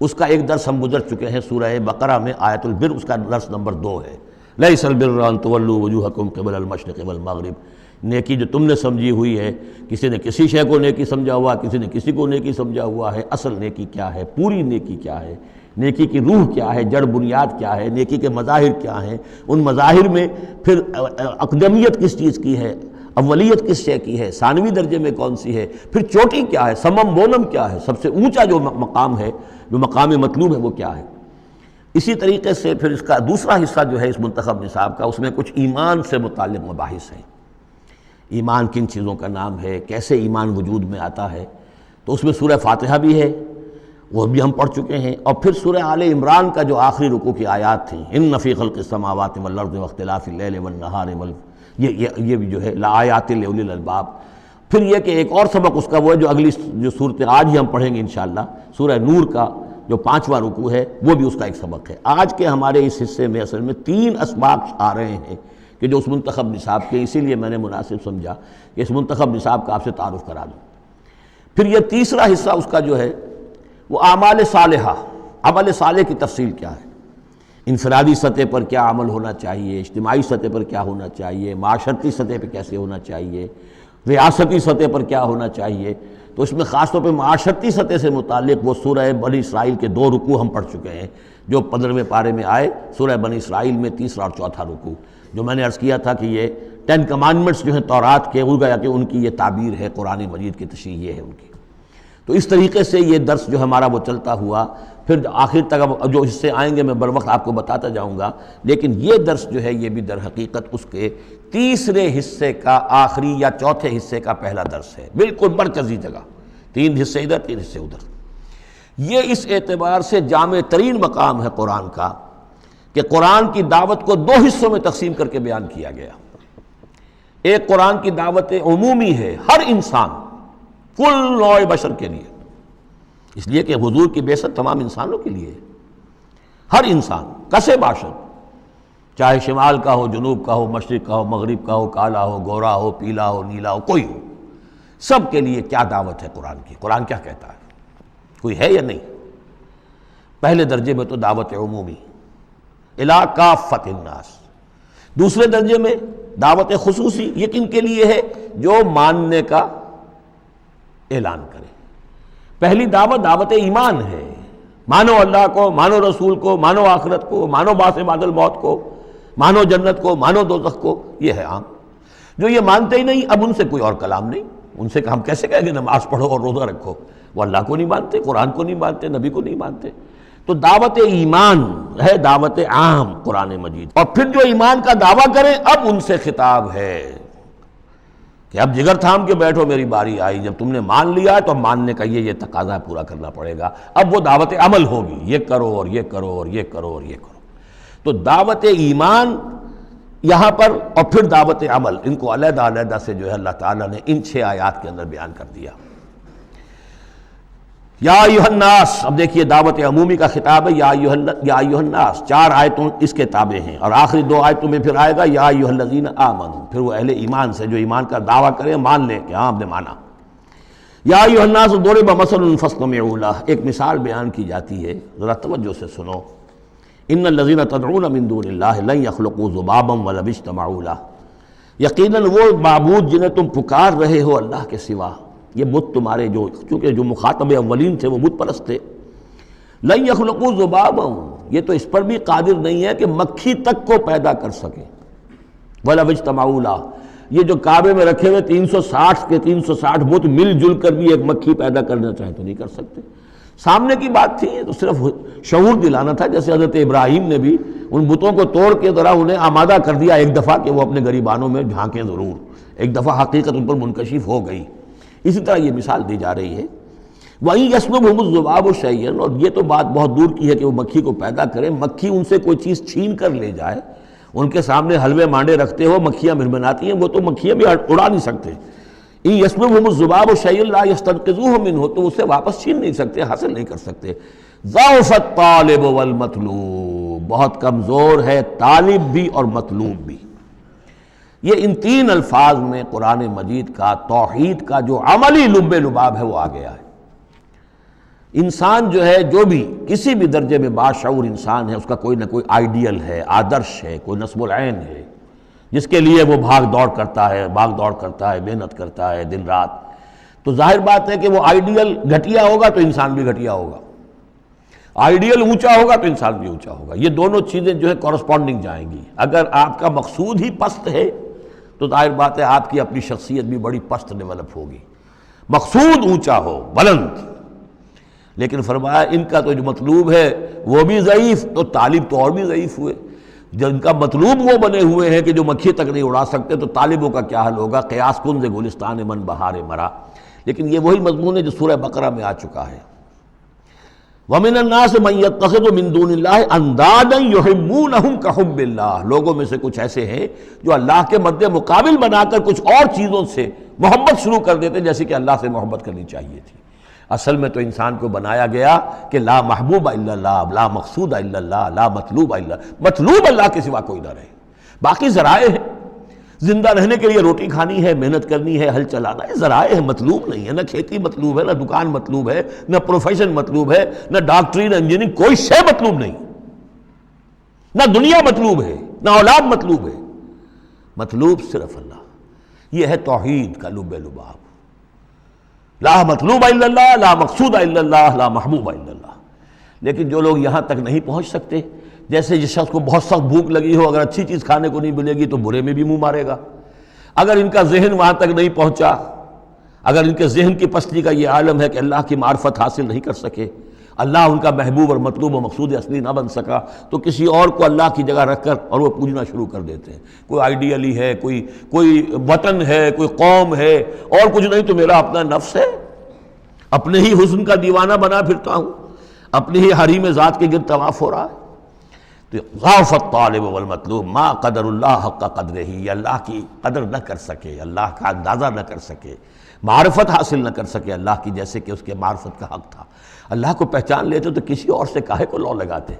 اس کا ایک درس ہم گزر چکے ہیں سورہ بقرہ میں، آیت البر، اس کا درس نمبر 2 ہے۔ لیس البر ان تولوا وجوہکم قبل المشرق والمغرب۔ نیکی جو تم نے سمجھی ہوئی ہے، کسی نے کسی شے کو نیکی سمجھا ہوا، کسی نے کسی کو نیکی سمجھا ہوا ہے، اصل نیکی کیا ہے، پوری نیکی کیا ہے، نیکی کی روح کیا ہے، جڑ بنیاد کیا ہے، نیکی کے مظاہر کیا ہیں، ان مظاہر میں پھر اقدمیت کس چیز کی ہے، اولیت کس شے کی ہے، ثانوی درجے میں کون سی ہے، پھر چوٹی کیا ہے، سمم بونم کیا ہے، سب سے اونچا جو مقام ہے، جو مقام مطلوب ہے وہ کیا ہے۔ اسی طریقے سے پھر اس کا دوسرا حصہ جو ہے اس منتخب نصاب کا، اس میں کچھ ایمان سے متعلق مباحث ہیں۔ ایمان کن چیزوں کا نام ہے، کیسے ایمان وجود میں آتا ہے، تو اس میں سورہ فاتحہ بھی ہے، وہ بھی ہم پڑھ چکے ہیں، اور پھر سورہ آل عمران کا جو آخری رکوع کی آیات تھیں، ان فی خلق السماوات والارض واختلاف اللیل والنہار یہ بھی جو ہے لآیات لأولی الالباب۔ پھر یہ کہ ایک اور سبق اس کا وہ ہے جو اگلی جو صورت آج ہی ہم پڑھیں گے انشاءاللہ، سورہ نور کا جو 5واں رکوع ہے، وہ بھی اس کا ایک سبق ہے۔ آج کے ہمارے اس حصے میں اصل میں 3 اسباق آ رہے ہیں کہ جو اس منتخب نصاب کے، اسی لیے میں نے مناسب سمجھا کہ اس منتخب نصاب کا آپ سے تعارف کرا دوں۔ پھر یہ تیسرا حصہ اس کا جو ہے وہ اعمال صالحہ، عمل صالح کی تفصیل کیا ہے، انفرادی سطح پر کیا عمل ہونا چاہیے، اجتماعی سطح پر کیا ہونا چاہیے، معاشرتی سطح پہ کیسے ہونا چاہیے، ریاستی سطح پر کیا ہونا چاہیے۔ تو اس میں خاص طور پہ معاشرتی سطح سے متعلق وہ سورہ بنی اسرائیل کے 2 رکوع ہم پڑھ چکے ہیں جو 15ویں پارے میں آئے، سورہ بنی اسرائیل میں 3 اور 4 رکوع، جو میں نے عرض کیا تھا کہ یہ 10 کمانڈمنٹس جو ہیں تورات کے، وہ گیا کہ ان کی یہ تعبیر ہے، قرآن مجید کی تشریح یہ ہے ان کی۔ تو اس طریقے سے یہ درس جو ہمارا وہ چلتا ہوا، پھر آخر تک اب جو حصے آئیں گے میں بر وقت آپ کو بتاتا جاؤں گا، لیکن یہ درس جو ہے یہ بھی در حقیقت اس کے تیسرے حصے کا آخری یا چوتھے حصے کا پہلا درس ہے، بالکل مرکزی جگہ، 3 حصے ادھر 3 حصے ادھر۔ یہ اس اعتبار سے جامع ترین مقام ہے قرآن کا کہ قرآن کی دعوت کو 2 حصوں میں تقسیم کر کے بیان کیا گیا۔ ایک قرآن کی دعوت عمومی ہے، ہر انسان، کل نوع بشر کے لیے، اس لیے کہ حضور کی بعثت تمام انسانوں کے لیے، ہر انسان کسے باشد، چاہے شمال کا ہو، جنوب کا ہو، مشرق کا ہو، مغرب کا ہو، کالا ہو، گورا ہو، پیلا ہو، نیلا ہو، کوئی ہو، سب کے لیے کیا دعوت ہے قرآن کی، قرآن کیا کہتا ہے، کوئی ہے یا نہیں؟ پہلے درجے میں تو دعوت عمومی، الی کافۃ الناس۔ دوسرے درجے میں دعوت خصوصی، یہ کن کے لیے ہے؟ جو ماننے کا اعلان کرے۔ پہلی دعوت دعوت ایمان ہے، مانو اللہ کو، مانو رسول کو، مانو آخرت کو، مانو بعث بعد الموت کو، مانو جنت کو، مانو دوزخ کو، یہ ہے عام۔ جو یہ مانتے ہی نہیں، اب ان سے کوئی اور کلام نہیں، ان سے ہم کیسے کہیں گے نماز پڑھو اور روزہ رکھو، وہ اللہ کو نہیں مانتے، قرآن کو نہیں مانتے، نبی کو نہیں مانتے۔ تو دعوت ایمان ہے، دعوت عام قرآن مجید۔ اور پھر جو ایمان کا دعویٰ کریں، اب ان سے خطاب ہے کہ اب جگر تھام کے بیٹھو، میری باری آئی، جب تم نے مان لیا ہے تو ماننے کا یہ تقاضا پورا کرنا پڑے گا۔ اب وہ دعوت عمل ہوگی، یہ کرو اور یہ کرو اور یہ کرو اور یہ کرو۔ تو دعوت ایمان یہاں پر اور پھر دعوت عمل، ان کو علیحدہ علیحدہ سے جو ہے اللہ تعالیٰ نے ان 6 آیات کے اندر بیان کر دیا۔ یا ایھا الناس، اب دیکھیے دعوت عمومی کا خطاب ہے، یا ایھا الناس، 4 آیتوں اس کے تابع ہیں، اور آخری 2 آیتوں میں پھر آئے گا یا ایھا الذین آمنوا، پھر وہ اہل ایمان سے جو ایمان کا دعویٰ کریں مان لیں کہ ہاں ہم نے مانا۔ یا ایھا الناس ضرب مثل فاستمعوا لہ، ایک مثال بیان کی جاتی ہے، ذرا توجہ سے سنو۔ ان الذین تدعون من دون اللہ لن یخلقوا ذبابا ولو اجتمعوا لہ، یقیناً وہ معبود جنہیں تم پکار رہے ہو اللہ کے سوا، یہ بت تمہارے چونکہ جو مخاطب اولین تھے وہ بت پرست تھے، لن یخلقوا ذبابا، یہ تو اس پر بھی قادر نہیں ہے کہ مکھی تک کو پیدا کر سکے، ولو اجتمعوا لہ، یہ جو کعبے میں رکھے ہوئے 360 کے 360 بت مل جل کر بھی ایک مکھی پیدا کرنا چاہے تو نہیں کر سکتے۔ سامنے کی بات تھی، تو صرف شعور دلانا تھا، جیسے حضرت ابراہیم نے بھی ان بتوں کو توڑ کے ذرا انہیں آمادہ کر دیا ایک دفعہ کہ وہ اپنے گریبانوں میں جھانکیں ضرور، ایک دفعہ حقیقت ان پر منکشف ہو گئی۔ اسی طرح یہ مثال دی جا رہی ہے، وَإِن يَسْلُبْهُمُ الذُّبَابُ شَيْئًا، اور یہ تو بات بہت دور کی ہے کہ وہ مکھی کو پیدا کریں، مکھی ان سے کوئی چیز چھین کر لے جائے، ان کے سامنے حلوے مانڈے رکھتے ہو، مکھیاں مرمناتی ہیں، وہ تو مکھیاں بھی اڑا نہیں سکتے۔ ان یسلبہم الذباب شیئا لا یستنقذوہ منہ، تو اسے واپس چھین نہیں سکتے، حاصل نہیں کر سکتے۔ ضعف الطالب والمطلوب، بہت کمزور ہے طالب بھی اور مطلوب بھی۔ یہ ان 3 الفاظ میں قرآن مجید کا توحید کا جو عملی لب لباب ہے وہ آ گیا ہے۔ انسان جو ہے، جو بھی کسی بھی درجے میں باشعور انسان ہے، اس کا کوئی نہ کوئی آئیڈیل ہے، آدرش ہے، کوئی نصب العین ہے، جس کے لیے وہ بھاگ دوڑ کرتا ہے، محنت کرتا ہے دن رات۔ تو ظاہر بات ہے کہ وہ آئیڈیل گھٹیا ہوگا تو انسان بھی گھٹیا ہوگا، آئیڈیل اونچا ہوگا تو انسان بھی اونچا ہوگا۔ یہ دونوں چیزیں جو ہے کورسپونڈنگ جائیں گی۔ اگر آپ کا مقصود ہی پست ہے تو ظاہر بات ہے آپ کی اپنی شخصیت بھی بڑی پست ڈیولپ ہوگی۔ مقصود اونچا ہو، بلند، لیکن فرمایا ان کا تو جو مطلوب ہے وہ بھی ضعیف، تو طالب تو اور بھی ضعیف ہوئے۔ جن کا مطلوب وہ بنے ہوئے ہیں کہ جو مکھی تک نہیں اڑا سکتے، تو طالبوں کا کیا حل ہوگا؟ قیاس کن سے گلستان من بہار مرا۔ لیکن یہ وہی مضمون ہے جو سورہ بقرہ میں آ چکا ہے۔ وَمِنَ النَّاسِ مَن يَتَّخِذُ مِن دُونِ اللَّهِ أَندَادًا يُحِبُّونَهُمْ كَحُبِّ اللَّهِ، لوگوں میں سے کچھ ایسے ہیں جو اللہ کے مد مقابل بنا کر کچھ اور چیزوں سے محبت شروع کر دیتے جیسے کہ اللہ سے محبت کرنی چاہیے تھی۔ اصل میں تو انسان کو بنایا گیا کہ لا محبوب الا اللہ، لا مقصود الا اللہ، لا مطلوب الا اللہ، مطلوب اللہ کے سوا کوئی نہ رہے، باقی ذرائع ہیں۔ زندہ رہنے کے لیے روٹی کھانی ہے، محنت کرنی ہے، ہل چلانا ہے، ذرائع ہے، مطلوب نہیں ہے۔ نہ کھیتی مطلوب ہے، نہ دکان مطلوب ہے، نہ پروفیشن مطلوب ہے، نہ ڈاکٹری، نہ انجینئرنگ، کوئی شے مطلوب نہیں، نہ دنیا مطلوب ہے، نہ اولاد مطلوب ہے، مطلوب صرف اللہ۔ یہ ہے توحید کا لب لباب، لا مطلوب الا اللہ، لا مقصود الا اللہ، لا محبوب الا اللہ۔ لیکن جو لوگ یہاں تک نہیں پہنچ سکتے، جیسے جس شخص کو بہت سخت بھوک لگی ہو، اگر اچھی چیز کھانے کو نہیں ملے گی تو برے میں بھی منہ مارے گا۔ اگر ان کا ذہن وہاں تک نہیں پہنچا، اگر ان کے ذہن کی پستی کا یہ عالم ہے کہ اللہ کی معرفت حاصل نہیں کر سکے، اللہ ان کا محبوب اور مطلوب و مقصود اصلی نہ بن سکا، تو کسی اور کو اللہ کی جگہ رکھ کر اور وہ پوجنا شروع کر دیتے ہیں۔ کوئی آئیڈیلی ہے، کوئی وطن ہے، کوئی قوم ہے، اور کچھ نہیں تو میرا اپنا نفس ہے، اپنے ہی حسن کا دیوانہ بنا پھرتا ہوں، اپنی ہی حریم ذات کے گرد طواف ہو رہا ہے۔ تو ضعف الطالب والمطلوب ما قدر اللہ حق قدرہ، یہ اللہ کی قدر نہ کر سکے، اللہ کا اندازہ نہ کر سکے، معرفت حاصل نہ کر سکے اللہ کی جیسے کہ اس کے معرفت کا حق تھا۔ اللہ کو پہچان لیتے تو کسی اور سے کاہے کو لو لگاتے؟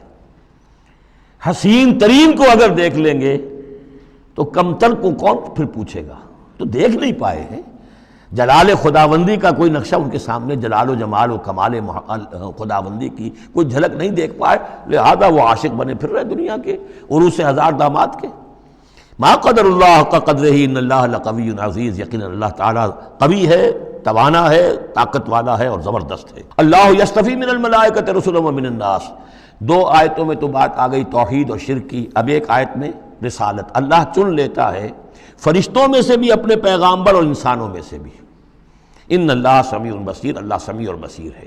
حسین ترین کو اگر دیکھ لیں گے تو کمتر کو کون پھر پوچھے گا؟ تو دیکھ نہیں پائے ہیں جلال خداوندی کا کوئی نقشہ ان کے سامنے، جلال و جمال و کمال خداوندی کی کوئی جھلک نہیں دیکھ پائے، لہذا وہ عاشق بنے پھر رہے دنیا کے عروس ہزار داماد کے۔ ما قدر اللہ حق قدرہ ان اللہ لقوی عزیز، یقینا اللہ تعالیٰ قوی ہے، توانا ہے، طاقت والا ہے اور زبردست ہے۔ اللہ یصطفی من الملائکۃ رسلا ومن الناس، 2 آیتوں میں تو بات آ گئی توحید اور شرک کی، اب ایک آیت میں رسالت۔ اللہ چن لیتا ہے فرشتوں میں سے بھی اپنے پیغامبر اور انسانوں میں سے بھی۔ ان اللہ سمیع بصیر، اللہ سمیع اور بصیر ہے۔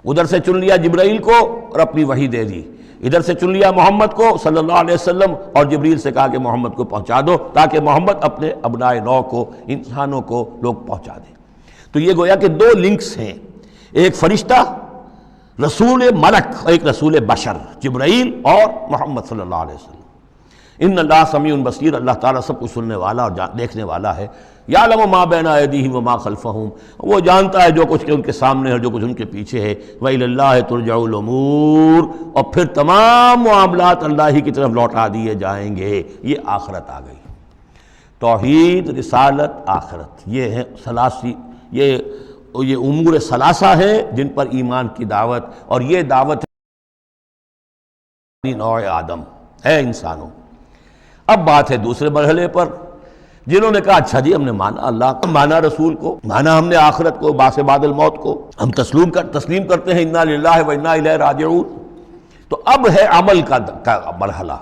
ادھر سے چن لیا جبرائیل کو اور اپنی وحی دے دی، ادھر سے چن لیا محمد کو صلی اللہ علیہ وسلم، اور جبریل سے کہا کہ محمد کو پہنچا دو تاکہ محمد اپنے ابنائے نو کو، انسانوں کو لوگ پہنچا دیں۔ تو یہ گویا کہ دو لنکس ہیں، ایک فرشتہ رسول ملک، ایک رسول بشر جبرائیل اور محمد صلی اللہ علیہ وسلم۔ ان اللہ سمیع بصیر، اللہ تعالیٰ سب کچھ سننے والا اور دیکھنے والا ہے۔ یعلم ما بین ایدیہم وما خلفہم، وہ جانتا ہے جو کچھ کہ ان کے سامنے ہے اور جو کچھ ان کے پیچھے ہے۔ وإلی اللہ ترجع الامور، اور پھر تمام معاملات اللہ ہی کی طرف لوٹا دیے جائیں گے۔ یہ آخرت آ گئی، توحید، رسالت، آخرت، یہ ہے ثلاثی، یہ امور ثلاثہ ہیں جن پر ایمان کی دعوت، اور یہ دعوت نوع آدم ہے، انسانوں۔ اب بات ہے دوسرے مرحلے پر، جنہوں نے کہا اچھا جی ہم نے مانا اللہ کو، مانا رسول کو، مانا ہم نے آخرت کو، باس بعد الموت کو، ہم تسلیم کرتے ہیں انا للہ و انا الیہ راجعون۔ تو اب ہے عمل کا مرحلہ۔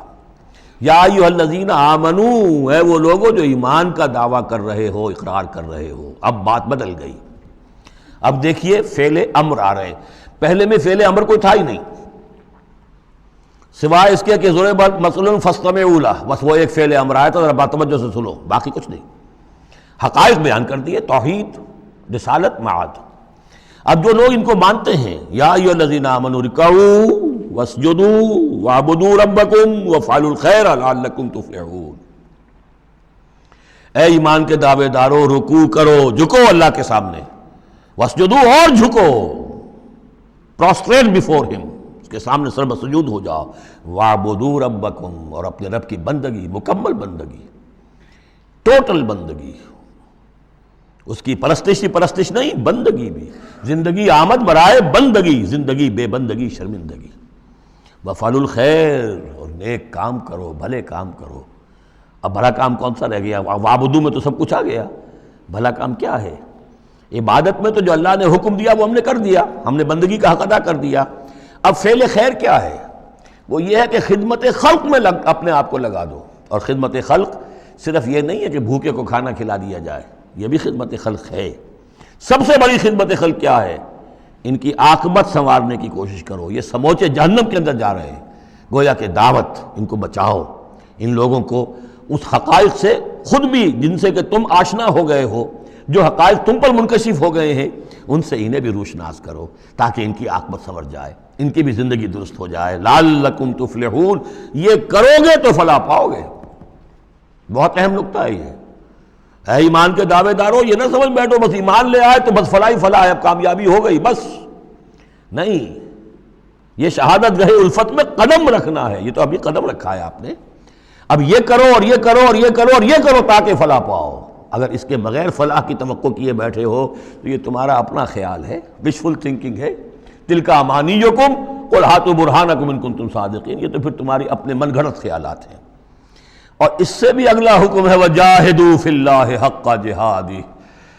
یا ایھا الذین آمنوا، اے وہ لوگوں جو ایمان کا دعویٰ کر رہے ہو، اقرار کر رہے ہو۔ اب بات بدل گئی، اب دیکھیے فعل امر آ رہے ہیں۔ پہلے میں فعل امر کوئی تھا ہی نہیں، سوائے اس کے کہ ضرب مثل فاستمعوا لہ، بس وہ ایک فعل امر آیا تھا، ذرا باتوجہ سے سنو، باقی کچھ نہیں۔ حقائق بیان کر دیے، توحید، رسالت، معاد۔ اب جو لوگ ان کو مانتے ہیں، یا ایھا الذین آمنوا ارکعوا واسجدوا واعبدوا ربکم وافعلوا الخیر لعلکم تفلحون، اے ایمان کے دعوے دارو رکوع کرو، جھکو اللہ کے سامنے، واسجدوا، اور جھکو، پروسٹریٹ بیفور ہم، اس کے سامنے سر بسجود ہو جاؤ، وَاعْبُدُوا رَبَّكُمْ، اور اپنے رب کی بندگی، مکمل بندگی، ٹوٹل بندگی، اس کی پرستش نہیں، بندگی بھی، زندگی آمد برائے بندگی، زندگی بے بندگی شرمندگی۔ وَافْعَلُوا الْخَيْرَ، اور نیک کام کرو، بھلے کام کرو۔ اب بھلا کام کون سا رہ گیا؟ وَاعْبُدُوا میں تو سب کچھ آ گیا، بھلا کام کیا ہے؟ عبادت میں تو جو اللہ نے حکم دیا وہ ہم نے کر دیا، ہم نے بندگی کا حق ادا کر دیا۔ اب فعل خیر کیا ہے؟ وہ یہ ہے کہ خدمت خلق میں اپنے آپ کو لگا دو، اور خدمت خلق صرف یہ نہیں ہے کہ بھوکے کو کھانا کھلا دیا جائے، یہ بھی خدمت خلق ہے۔ سب سے بڑی خدمت خلق کیا ہے؟ ان کی عاقبت سنوارنے کی کوشش کرو، یہ سموچے جہنم کے اندر جا رہے ہیں، گویا کہ دعوت، ان کو بچاؤ، ان لوگوں کو اس حقائق سے خود بھی جن سے کہ تم آشنا ہو گئے ہو، جو حقائق تم پر منکشف ہو گئے ہیں، ان سے انہیں بھی روشناس کرو تاکہ ان کی عاقبت سنور جائے، ان کی بھی زندگی درست ہو جائے۔ لعلکم تفلحون، یہ کرو گے تو فلاح پاؤ گے۔ بہت اہم نکتہ ہے یہ۔ اے ایمان کے دعوے دارو، یہ نہ سمجھ بیٹھو بس ایمان لے آئے تو بس فلاح ہی فلاح ہے، اب کامیابی ہو گئی بس، نہیں، یہ شہادت گاہ الفت میں قدم رکھنا ہے، یہ تو ابھی قدم رکھا ہے آپ نے، اب یہ کرو اور یہ کرو اور یہ کرو اور یہ کرو تاکہ فلاح پاؤ۔ اگر اس کے بغیر فلاح کی توقع کیے بیٹھے ہو تو یہ تمہارا اپنا خیال ہے، وشفل تھنکنگ ہے۔ تلک امانیکم قل ہاتوا برہانکم ان کنتم صادقین، یہ تو پھر تمہاری اپنے من گھڑت خیالات ہیں۔ اور اس سے بھی اگلا حکم ہے وجاہدوا فی اللہ حق جہادہ،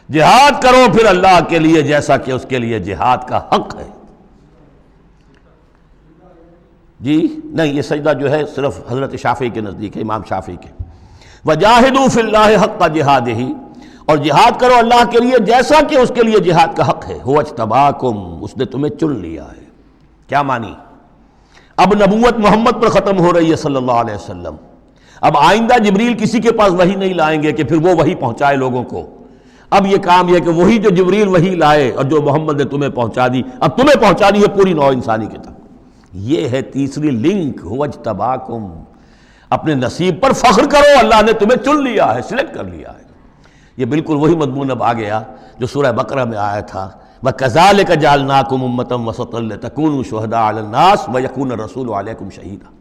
جہاد کرو پھر اللہ کے لیے جیسا کہ اس کے لیے جہاد کا حق ہے۔ جی نہیں، یہ سجدہ جو ہے صرف حضرت شافعی کے نزدیک ہے، امام شافعی کے۔ وجاہدوا فی اللہ حق جہادہ، اور جہاد کرو اللہ کے لیے جیسا کہ اس کے لیے جہاد کا حق ہے۔ هو اجتباکم، اس نے تمہیں چن لیا ہے۔ کیا مانی؟ اب نبوت محمد پر ختم ہو رہی ہے صلی اللہ علیہ وسلم، اب آئندہ جبریل کسی کے پاس وحی نہیں لائیں گے کہ پھر وہ وحی پہنچائے لوگوں کو۔ اب یہ کام یہ کہ وہی جو جبریل وحی لائے اور جو محمد نے تمہیں پہنچا دی، اب تمہیں پہنچانی ہے پوری نوع انسانی کی تک۔ یہ ہے تیسری لنک، هو اجتباکم، اپنے نصیب پر فخر کرو، اللہ نے تمہیں چن لیا ہے، سلیکٹ کر لیا ہے۔ یہ بالکل وہی مضمون اب آ گیا جو سورہ بقرہ میں آیا تھا، وَكَذَلِكَ جَعَلْنَاكُمْ أُمَّةً وَسَطًا لِتَكُونُوا شُهَدَاءَ عَلَى النَّاسِ وَيَكُونَ الرَّسُولُ عَلَيْكُمْ شَهِيدًا،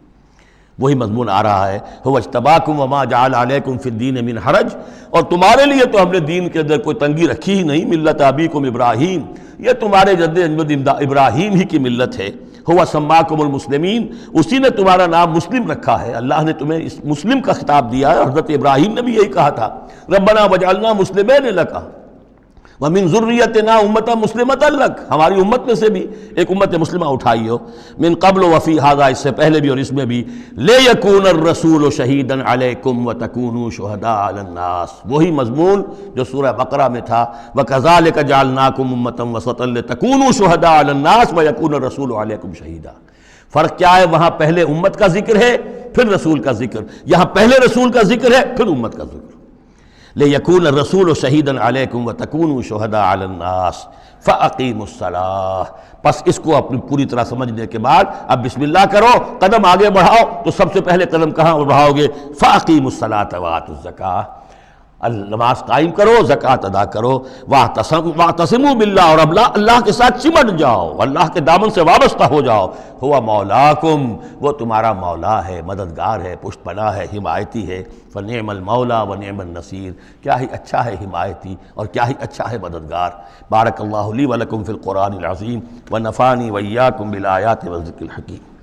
وہی مضمون آ رہا ہے، هُوَ اجْتَبَاكُمْ وَمَا جَعَلَ عَلَيْكُمْ فِي الدِّينِ مِنْ حَرَجٍ، اور تمہارے لیے تو ہم نے دین کے اندر کوئی تنگی رکھی ہی نہیں، ملت ابیکم ابراہیم، یہ تمہارے جد اجداد ابراہیم ہی کی ملت ہے۔ هُوَ سَمَّاكُمُ الْمُسْلِمِينَ، اسی نے تمہارا نام مسلم رکھا ہے، اللہ نے تمہیں اس مسلم کا خطاب دیا ہے۔ حضرت ابراہیم نے بھی یہی کہا تھا، ربنا وجعلنا مسلمین لک ومن ذریتنا امۃ مسلمۃ لک، ہماری امت میں سے بھی ایک امت مسلمہ اٹھائی ہو، من قبل وفی ھذا، اس سے پہلے بھی اور اس میں بھی، لیکون الرسول شہیدا علیکم وتکونوا شہداء علی الناس، وہی مضمون جو سورہ بقرہ میں تھا، وکذالک جعلناکم امۃ وسطا لتکونوا شہداء علی الناس ویکون الرسول علیکم شہیدا۔ فرق کیا ہے؟ وہاں پہلے امت کا ذکر ہے پھر رسول کا ذکر، یہاں پہلے رسول کا ذکر ہے پھر امت کا ذکر۔ لِيَكُونَ الرَّسُولُ شَهِيدًا عَلَيْكُمْ وَتَكُونُوا شُهَدَاءَ عَلَى النَّاسِ فَأَقِيمُوا الصَّلَاةَ۔ بس اس کو اپنی پوری طرح سمجھنے کے بعد اب بسم اللہ کرو، قدم آگے بڑھاؤ، تو سب سے پہلے قدم کہاں بڑھاؤ گے؟ فَأَقِيمُوا الصَّلَاةَ وَآتُوا الزَّكَاةَ، نماز قائم کرو، زکوٰۃ ادا کرو، واعتصموا باللہ، اور اب اللہ کے ساتھ چمٹ جاؤ، اللہ کے دامن سے وابستہ ہو جاؤ، ہوا مولاکم، وہ تمہارا مولا ہے، مددگار ہے، پشت پناہ ہے، حمایتی ہے، فنعم المولا ونعم النصیر، کیا ہی اچھا ہے حمایتی اور کیا ہی اچھا ہے مددگار۔ بارک اللہ لی ولکم فی القرآن العظیم ونفعنی وإیاکم بالآیات والذکر الحکیم۔